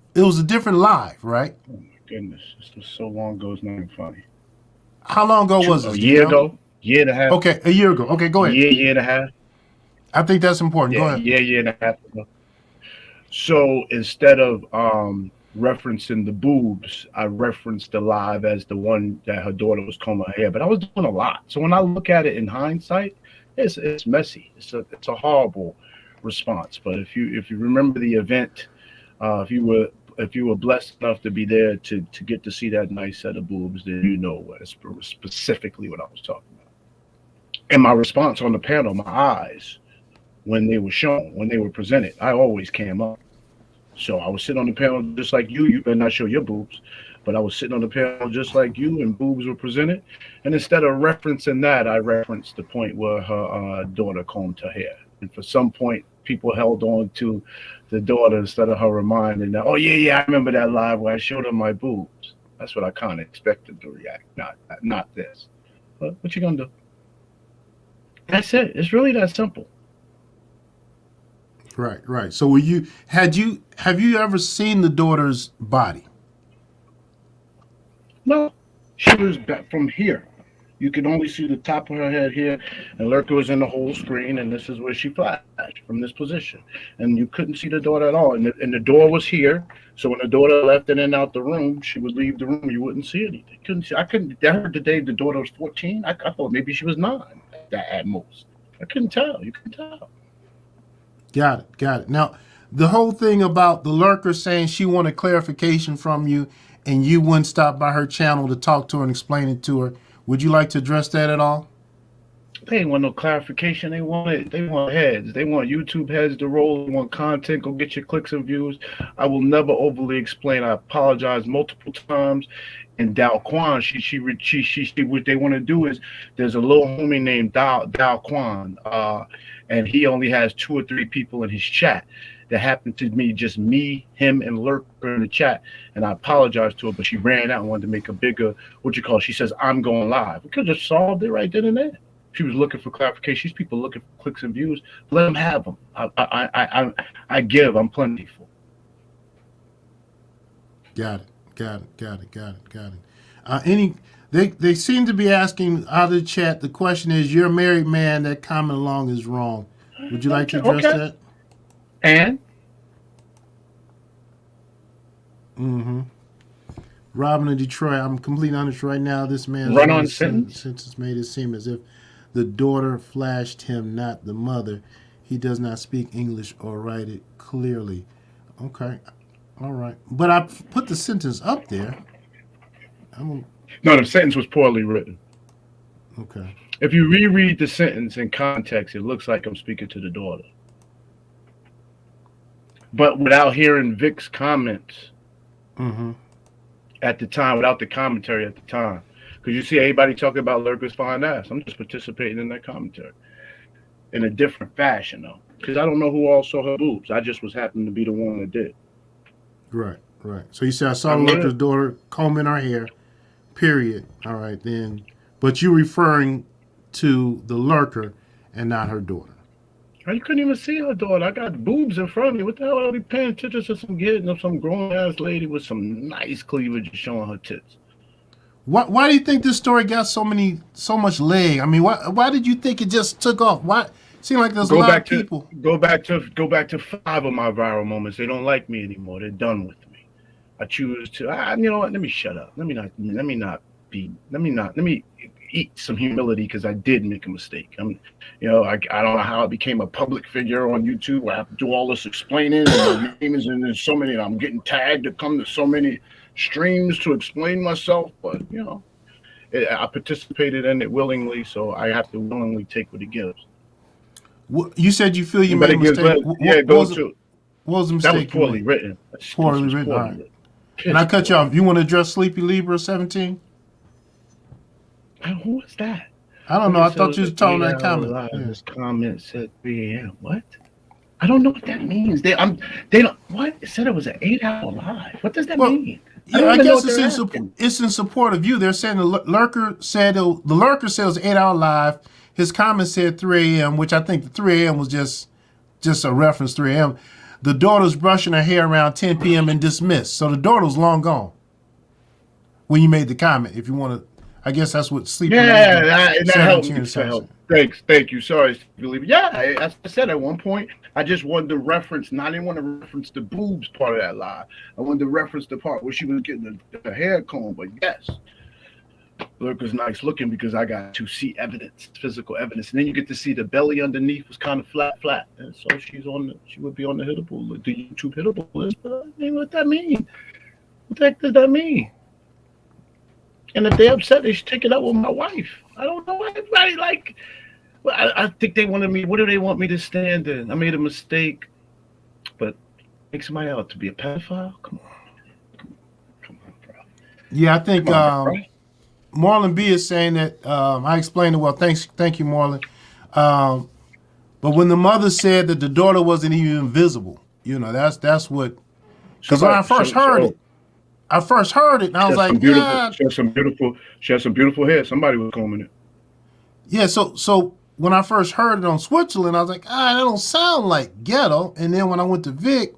Speaker 1: live, right?
Speaker 4: Oh my goodness, this was so long ago. It's not even funny.
Speaker 1: How long ago was this?
Speaker 4: A year ago, year and a half.
Speaker 1: Okay, a year ago. Okay, go ahead.
Speaker 4: Year and a half.
Speaker 1: I think that's important. Go ahead.
Speaker 4: Year and a half ago. So instead of referencing the boobs, I referenced the live as the one that her daughter was combing her hair. But I was doing a lot. So when I look at it in hindsight, it's messy. It's a horrible response. But if you remember the event, if you were blessed enough to be there to get to see that nice set of boobs, then you know what specifically what I was talking about. And my response on the panel, my eyes, when they were shown, when they were presented, I always came up. So I was sitting on the panel just like you. You better not show your boobs. But I was sitting on the panel just like you, and boobs were presented. And instead of referencing that, I referenced the point where her daughter combed her hair. And for some point, people held on to the daughter instead of her reminding that, oh, yeah, yeah, I remember that live where I showed her my boobs. That's what I kind of expected to react, not this. But what you going to do? That's it. It's really that simple.
Speaker 1: Right, right. So have you ever seen the daughter's body?
Speaker 4: No, she was back from here. You could only see the top of her head here, and Lurker was in the whole screen, and this is where she flashed from this position. And you couldn't see the daughter at all. And the door was here, so when the daughter left and out the room, she would leave the room. You wouldn't see anything. Couldn't see. I heard the day the daughter was 14. I thought maybe she was 9 at most. I couldn't tell. You couldn't tell.
Speaker 1: Got it. Now, the whole thing about the Lurker saying she wanted clarification from you and you wouldn't stop by her channel to talk to her and explain it to her, would you like to address that at all?
Speaker 4: They ain't want no clarification. They want heads. They want YouTube heads to roll. They want content. Go get your clicks and views. I will never overly explain. I apologize multiple times. And Dao Quan, she what they want to do is there's a little homie named Dao Quan, and he only has 2 or 3 people in his chat. That happened to me, just me, him, and Lurker in the chat. And I apologized to her, but she ran out and wanted to make a bigger, she says, I'm going live. We could have just solved it right then and there. She was looking for clarification. These people looking for clicks and views. Let them have them. I give. I'm plentiful.
Speaker 1: Got it. They seem to be asking out of the chat. The question is, you're a married man. That comment along is wrong. Would you like to address that?
Speaker 4: And?
Speaker 1: Robin of Detroit, I'm completely honest right now. This man's
Speaker 4: run-on sentence
Speaker 1: made it seem as if the daughter flashed him, not the mother. He does not speak English or write it clearly. Okay. All right. But I put the sentence up there.
Speaker 4: No, the sentence was poorly written.
Speaker 1: Okay.
Speaker 4: If you reread the sentence in context, it looks like I'm speaking to the daughter. But without hearing Vic's comments at the time, without the commentary at the time, because you see everybody talking about Lurker's fine ass. I'm just participating in that commentary in a different fashion, though, because I don't know who all saw her boobs. I just was happened to be the one that did.
Speaker 1: Right. So you said I saw Lurker's daughter combing her hair, period. All right, then. But you're referring to the Lurker and not her daughter.
Speaker 4: You couldn't even see her daughter. I got boobs in front of me. What the hell are we paying attention to some grown-ass lady with some nice cleavage showing her tits?
Speaker 1: Why do you think this story got so much leg? I mean, why did you think it just took off? Why? Seemed like there's a lot of people.
Speaker 4: Go back to 5 of my viral moments. They don't like me anymore. They're done with me. I choose to. You know what? Let me shut up. Let me eat some humility because I did make a mistake. I don't know how I became a public figure on YouTube. I have to do all this explaining, and my name is in there's so many. I'm getting tagged to come to so many streams to explain myself. But I participated in it willingly, so I have to willingly take what it gives.
Speaker 1: You said you feel you made a mistake. What was the mistake?
Speaker 4: That was poorly written.
Speaker 1: Poorly written. All right. And I cut you off. You want to address Sleepy Libra 17?
Speaker 4: Who is that?
Speaker 1: I don't know. I thought you was talking that comment.
Speaker 4: This comment said 3 a.m. What? I don't know what that means. They don't. What? It said it was an 8-hour live. What does that mean?
Speaker 1: Yeah, I guess it's in support of you. They're saying the Lurker said it was an 8-hour live. His comment said 3 a.m., which I think the 3 a.m. was just a reference 3 a.m. The daughter's brushing her hair around 10 p.m. and dismissed. So the daughter was long gone when you made the comment. If you want to, I guess that's what sleep.
Speaker 4: Yeah, that helped me. Thank you. Sorry, believe. Yeah, as I said at one point, I just wanted to reference. I didn't want to reference the boobs part of that live. I wanted to reference the part where she was getting the hair comb. But yes, Lurker's nice looking because I got to see evidence, physical evidence, and then you get to see the belly underneath was kind of flat, and so she would be on the hittable, the YouTube hittable list. But I mean, what that mean? What the heck does that mean? And if they're upset, they should take it up with my wife. I don't know why everybody Well, I think they wanted me. What do they want me to stand in? I made a mistake, but make somebody out to be a pedophile? Come on, bro.
Speaker 1: Yeah, I
Speaker 4: Come
Speaker 1: think
Speaker 4: on, bro.
Speaker 1: Marlon B is saying that I explained it well. Thank you, Marlon. Um, but when the mother said that the daughter wasn't even visible, that's what. Because when
Speaker 4: Somebody,
Speaker 1: I first heard it, and I
Speaker 4: she
Speaker 1: was
Speaker 4: has some
Speaker 1: like,
Speaker 4: beautiful.
Speaker 1: yeah,
Speaker 4: She has some beautiful hair. Somebody was combing it.
Speaker 1: yeah. So when I first heard it on Switzerland, I was like, that don't sound like Ghetto. And then when I went to Vic,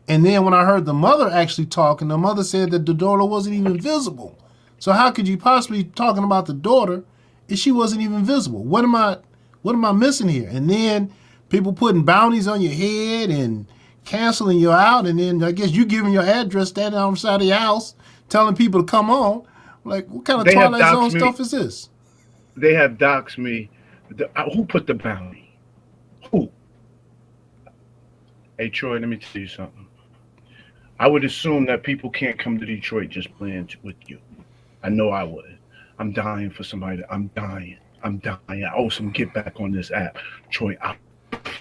Speaker 1: and then when I heard the mother actually talking, the mother said that the daughter wasn't even visible. So how could you possibly be talking about the daughter if she wasn't even visible? What am I missing here? And then people putting bounties on your head and canceling you out, and then I guess you giving your address, standing outside of your house, telling people to come on. Like, what kind of
Speaker 4: They have
Speaker 1: Twilight Zone
Speaker 4: doxed me.
Speaker 1: stuff is this?
Speaker 4: They have doxed me. Who put the bounty? Who? Hey Troy, let me tell you something. I would assume that people can't come to Detroit just playing with you. I know I would. I'm dying for somebody. I'm dying. I'm dying. I owe some get back on this app. Troy, I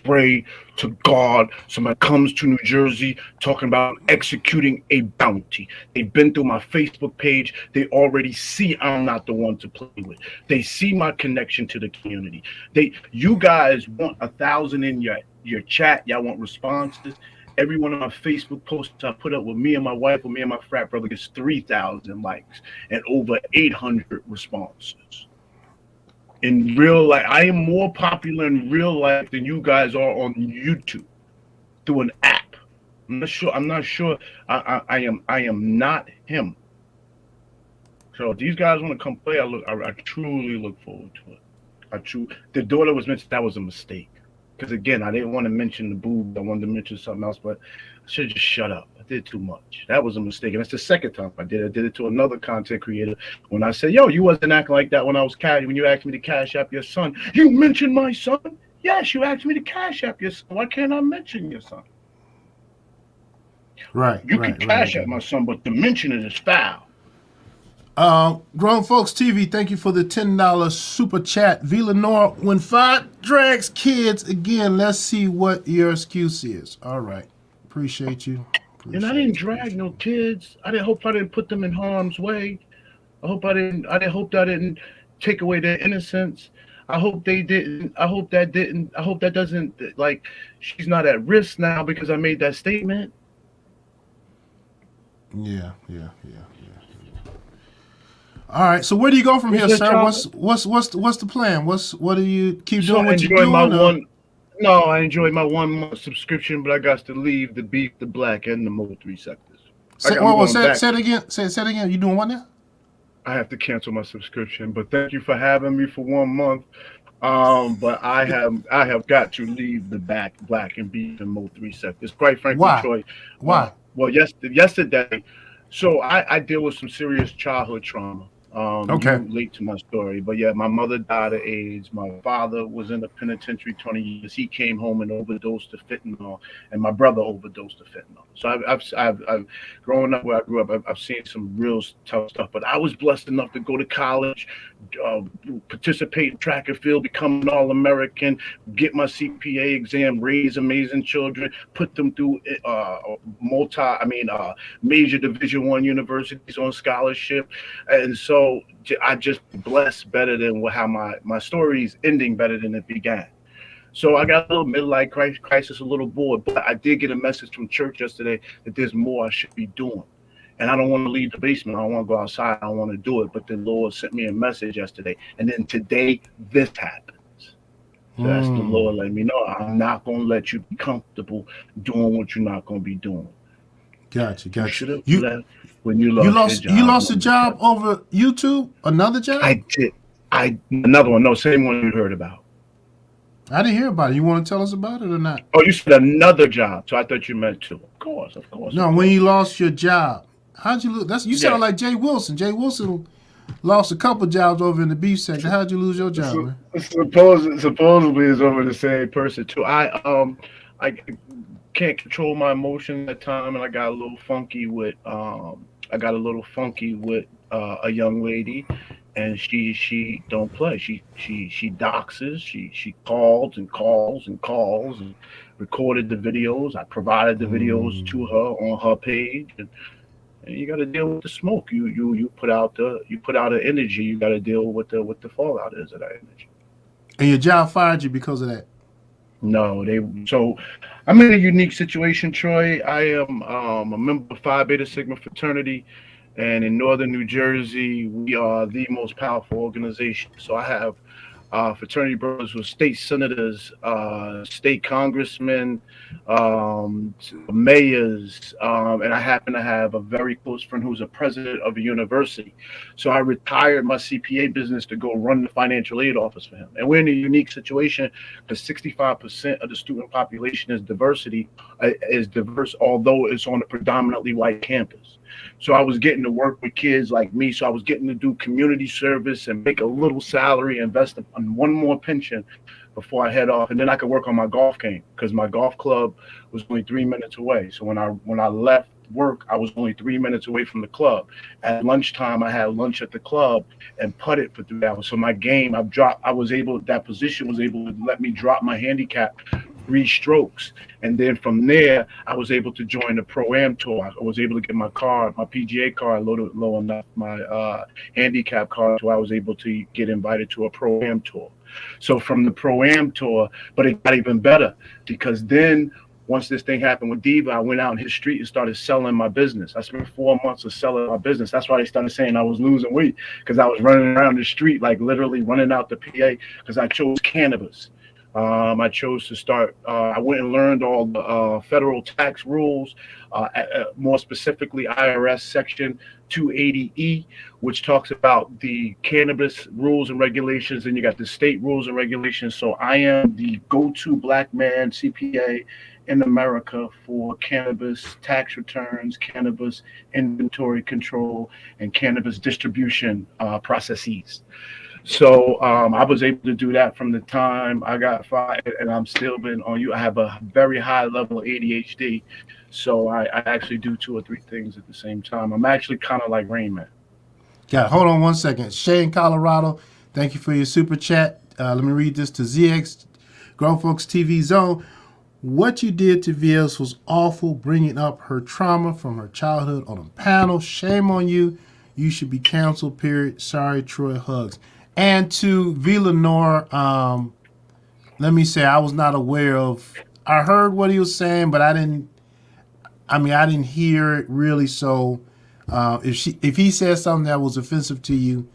Speaker 4: pray to God somebody comes to New Jersey talking about executing a bounty. They've been through my Facebook page. They already see I'm not the one to play with. They see my connection to the community. You guys want 1,000 in your chat. Y'all want responses. Every one of my Facebook posts I put up with me and my wife or me and my frat brother gets 3,000 likes and over 800 responses. In real life, I am more popular in real life than you guys are on YouTube through an app. I'm not sure. I am not him. So if these guys want to come play, I truly look forward to it. The daughter was mentioned. That was a mistake. Because again, I didn't want to mention the boobs. I wanted to mention something else, but I should just shut up. I did too much. That was a mistake. And that's the second time I did it. I did it to another content creator when I said, yo, you wasn't acting like that when when you asked me to cash app your son. You mentioned my son? Yes, you asked me to cash app your son. Why can't I mention your son?
Speaker 1: Right.
Speaker 4: You can cash app my son, but to mention it is foul.
Speaker 1: Grown Folks TV, thank you for the $10 super chat. Villanor, when fire drags kids again, let's see what your excuse is. All right. Appreciate you.
Speaker 4: And I didn't drag no kids. I didn't put them in harm's way. I hope that didn't take away their innocence. I hope they didn't. I hope that doesn't, like, she's not at risk now because I made that statement.
Speaker 1: Yeah. All right. So where do you go from here, sir? What's the plan? What do you keep doing? What you doing?
Speaker 4: I enjoyed my 1 month subscription, but I got to leave the beef, the black, and the Mo 3 sectors.
Speaker 1: Say it again. Say it again. You doing what now?
Speaker 4: I have to cancel my subscription, but thank you for having me for 1 month. But I have got to leave the black, and beef, and Mo 3 sectors. Quite frankly,
Speaker 1: Why?
Speaker 4: Troy.
Speaker 1: Why?
Speaker 4: Well, yesterday. So I deal with some serious childhood trauma.
Speaker 1: Okay.
Speaker 4: You late to my story, but yeah, my mother died of AIDS. My father was in the penitentiary 20 years. He came home and overdosed to fentanyl, and my brother overdosed to fentanyl. So I've growing up where I grew up, I've seen some real tough stuff. But I was blessed enough to go to college, participate in track and field, become an All-American, get my CPA exam, raise amazing children, put them through major Division I universities on scholarship, and so I just blessed better than how my story is ending better than it began. So I got a little midlife crisis, a little bored, but I did get a message from church yesterday that there's more I should be doing. And I don't want to leave the basement. I don't want to go outside. I don't want to do it. But the Lord sent me a message yesterday. And then today, this happens. So that's the Lord letting me know. I'm not going to let you be comfortable doing what you're not going to be doing.
Speaker 1: Gotcha.
Speaker 4: You should have left when you lost your job.
Speaker 1: You lost a job over YouTube? Another job?
Speaker 4: I did. Another one. No, same one you heard about.
Speaker 1: I didn't hear about it. You want to tell us about it or not?
Speaker 4: Oh, you said another job. So I thought you meant two. Of course.
Speaker 1: No, when you lost your job. How'd you lose? You sound like Jay Wilson. Jay Wilson lost a couple jobs over in the beef sector. How'd you lose your job, man?
Speaker 4: Supposedly it's over the same person too. I can't control my emotions at time, and I got a little funky with a young lady, and she don't play. She doxes. She calls and calls and calls and recorded the videos. I provided the videos to her on her page, and you got to deal with the smoke. You put out an energy. You got to deal with the fallout is of that energy.
Speaker 1: And your job fired you because of that.
Speaker 4: No, they so I'm in a unique situation, Troy. I am a member of Phi Beta Sigma fraternity, and in northern New Jersey, we are the most powerful organization. So I have fraternity brothers with state senators, state congressmen, mayors, and I happen to have a very close friend who's a president of a university. So I retired my CPA business to go run the financial aid office for him. And we're in a unique situation because 65% of the student population is diverse, although it's on a predominantly white campus. So I was getting to work with kids like me. So I was getting to do community service and make a little salary, invest in one more pension before I head off, and then I could work on my golf game because my golf club was only 3 minutes away. So when I left work, I was only 3 minutes away from the club. At lunchtime, I had lunch at the club and putted for 3 hours. So my game, that position was able to let me drop my handicap 3 strokes. And then from there, I was able to join the Pro-Am tour. I was able to get my PGA card loaded low enough, my handicap card, so I was able to get invited to a Pro-Am tour. So from the Pro-Am tour, but it got even better because then once this thing happened with Diva, I went out in his street and started selling my business. I spent 4 months of selling my business. That's why they started saying I was losing weight because I was running around the street, like literally running out the PA because I chose cannabis. I chose to start. I went and learned all the federal tax rules, more specifically IRS Section 280E, which talks about the cannabis rules and regulations, and you got the state rules and regulations. So I am the go-to black man CPA in America for cannabis tax returns, cannabis inventory control, and cannabis distribution processes. So I was able to do that from the time I got fired, and I'm still been on you. I have a very high level of ADHD, so I actually do 2 or 3 things at the same time. I'm actually kind of like Rain Man.
Speaker 1: Yeah, hold on one second. Shay in Colorado, thank you for your super chat. Let me read this to ZX, Grown Folks TV Zone. What you did to VS was awful, bringing up her trauma from her childhood on a panel. Shame on you. You should be canceled, period. Sorry, Troy, hugs. And to V. Lenore, let me say I was not aware of. I heard what he was saying, but I didn't hear it really. So, if he said something that was offensive to you,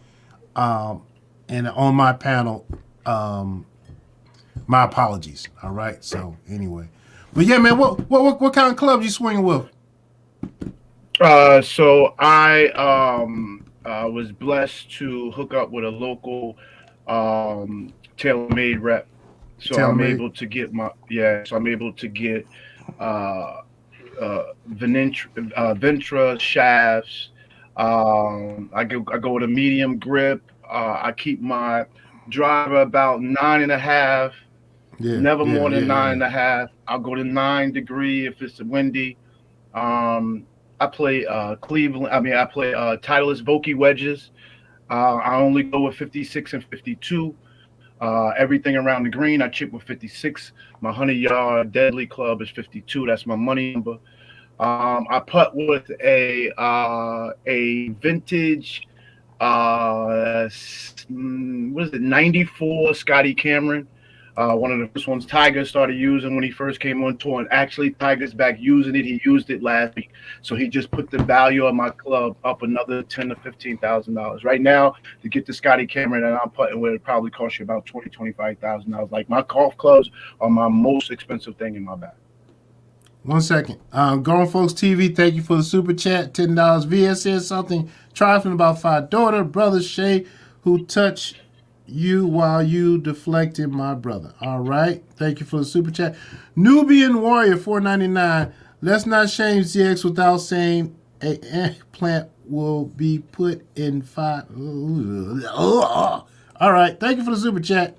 Speaker 1: and on my panel, my apologies. All right. So anyway, but yeah, man, what kind of club you swinging with?
Speaker 4: So I was blessed to hook up with a local tailor-made rep. So I'm able to get Ventra shafts. I go with a medium grip. I keep my driver about 9.5. Never more than 9.5. I'll go to 9 degree if it's windy. I play Cleveland. I play Titleist Vokey wedges. I only go with 56 and 52. Everything around the green, I chip with 56. My 100-yard deadly club is 52. That's my money number. I putt with a vintage, what is it, 94 Scotty Cameron. One of the first ones Tiger started using when he first came on tour, and actually Tiger's back using it. He used it last week, so he just put the value of my club up another $10,000 to $15,000. Right now, to get the Scotty Cameron that I'm putting with, it probably cost you about $20,000 to $25,000. Like my golf clubs are my most expensive thing in my bag.
Speaker 1: 1 second. Grown Folks TV, thank you for the super chat. $10. VS says something trifling about my daughter, brother Shay, who touched you while you deflected my brother. All right. Thank you for the super chat. Nubian Warrior, $4.99. Let's not shame ZX without saying a eggplant will be put in 5. All right. Thank you for the super chat.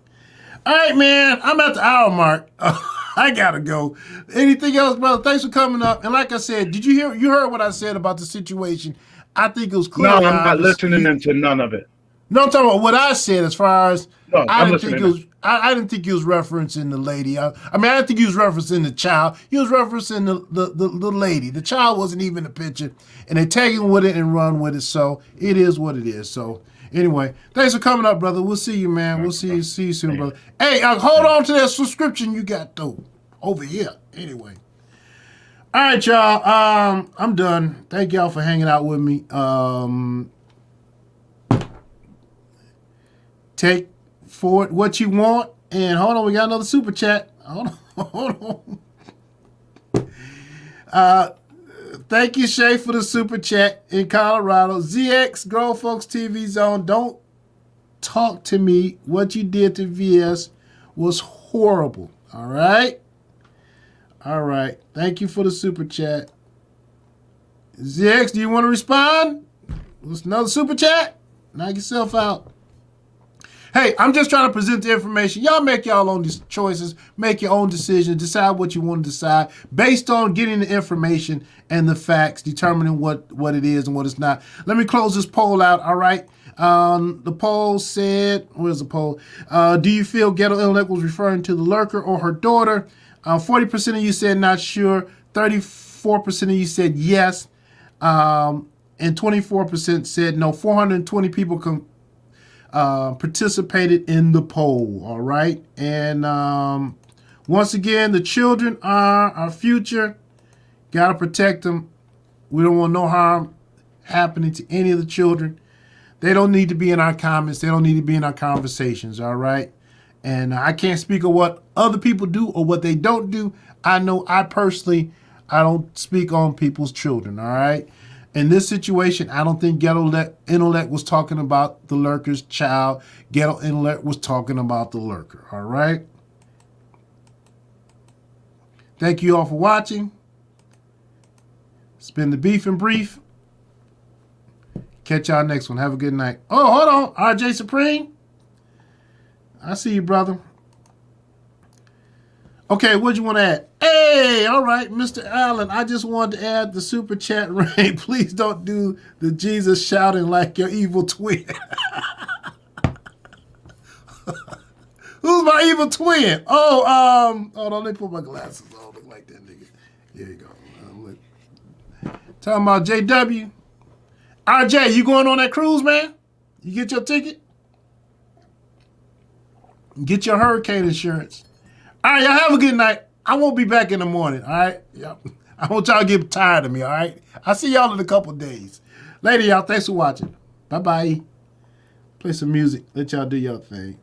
Speaker 1: All right, man. I'm at the hour mark. I gotta go. Anything else, brother? Thanks for coming up. And like I said, did you hear? You heard what I said about the situation. I think it was clear.
Speaker 4: No, I'm not listening to none of it.
Speaker 1: No, I'm talking about what I said as far as
Speaker 4: No,
Speaker 1: I
Speaker 4: I'm
Speaker 1: didn't think
Speaker 4: listening.
Speaker 1: I didn't think he was referencing the lady. I mean, I didn't think he was referencing the child. He was referencing the lady. The child wasn't even in the picture, and they take him with it and run with it. So it is what it is. So anyway, thanks for coming up, brother. We'll see you, man. We'll see you soon, brother. Hey, hold on to that subscription you got though over here. Anyway. All right, y'all. I'm done. Thank y'all for hanging out with me. Take for it what you want. And hold on, we got another super chat. Hold on. Thank you, Shay, for the super chat in Colorado. ZX Grown Folks TV Zone. Don't talk to me. What you did to VS was horrible. All right. All right. Thank you for the super chat. ZX, do you want to respond? What's another super chat? Knock yourself out. Hey, I'm just trying to present the information. Y'all make y'all own choices, make your own decisions, decide what you want to decide based on getting the information and the facts, determining what it is and what it's not. Let me close this poll out, all right? The poll said, where's the poll? Do you feel Ghetto Intellect was referring to the lurker or her daughter? 40% of you said not sure, 34% of you said yes, and 24% said no. 420 people participated in the poll, all right? And once again, the children are our future. Got to protect them. We don't want no harm happening to any of the children. They don't need to be in our comments. They don't need to be in our conversations, all right? And I can't speak of what other people do or what they don't do. I know I don't speak on people's children, all right? In this situation, I don't think Ghetto Intellect was talking about the lurker's child. Ghetto Intellect was talking about the lurker, all right? Thank you all for watching. It's been the Beef and Brief. Catch y'all next one. Have a good night. Oh, hold on. RJ Supreme. I see you, brother. Okay, what'd you want to add? Hey, all right, Mr. Allen, I just wanted to add the super chat ring. Please don't do the Jesus shouting like your evil twin. Who's my evil twin? Oh, hold on, let me put my glasses on. Look like that nigga. Here you go. Talking about JW. RJ, you going on that cruise, man? You get your ticket? Get your hurricane insurance. All right, y'all have a good night. I won't be back in the morning, all right? Yep. I want y'all to get tired of me, all right? I'll see y'all in a couple days. Later, y'all. Thanks for watching. Bye-bye. Play some music. Let y'all do your thing.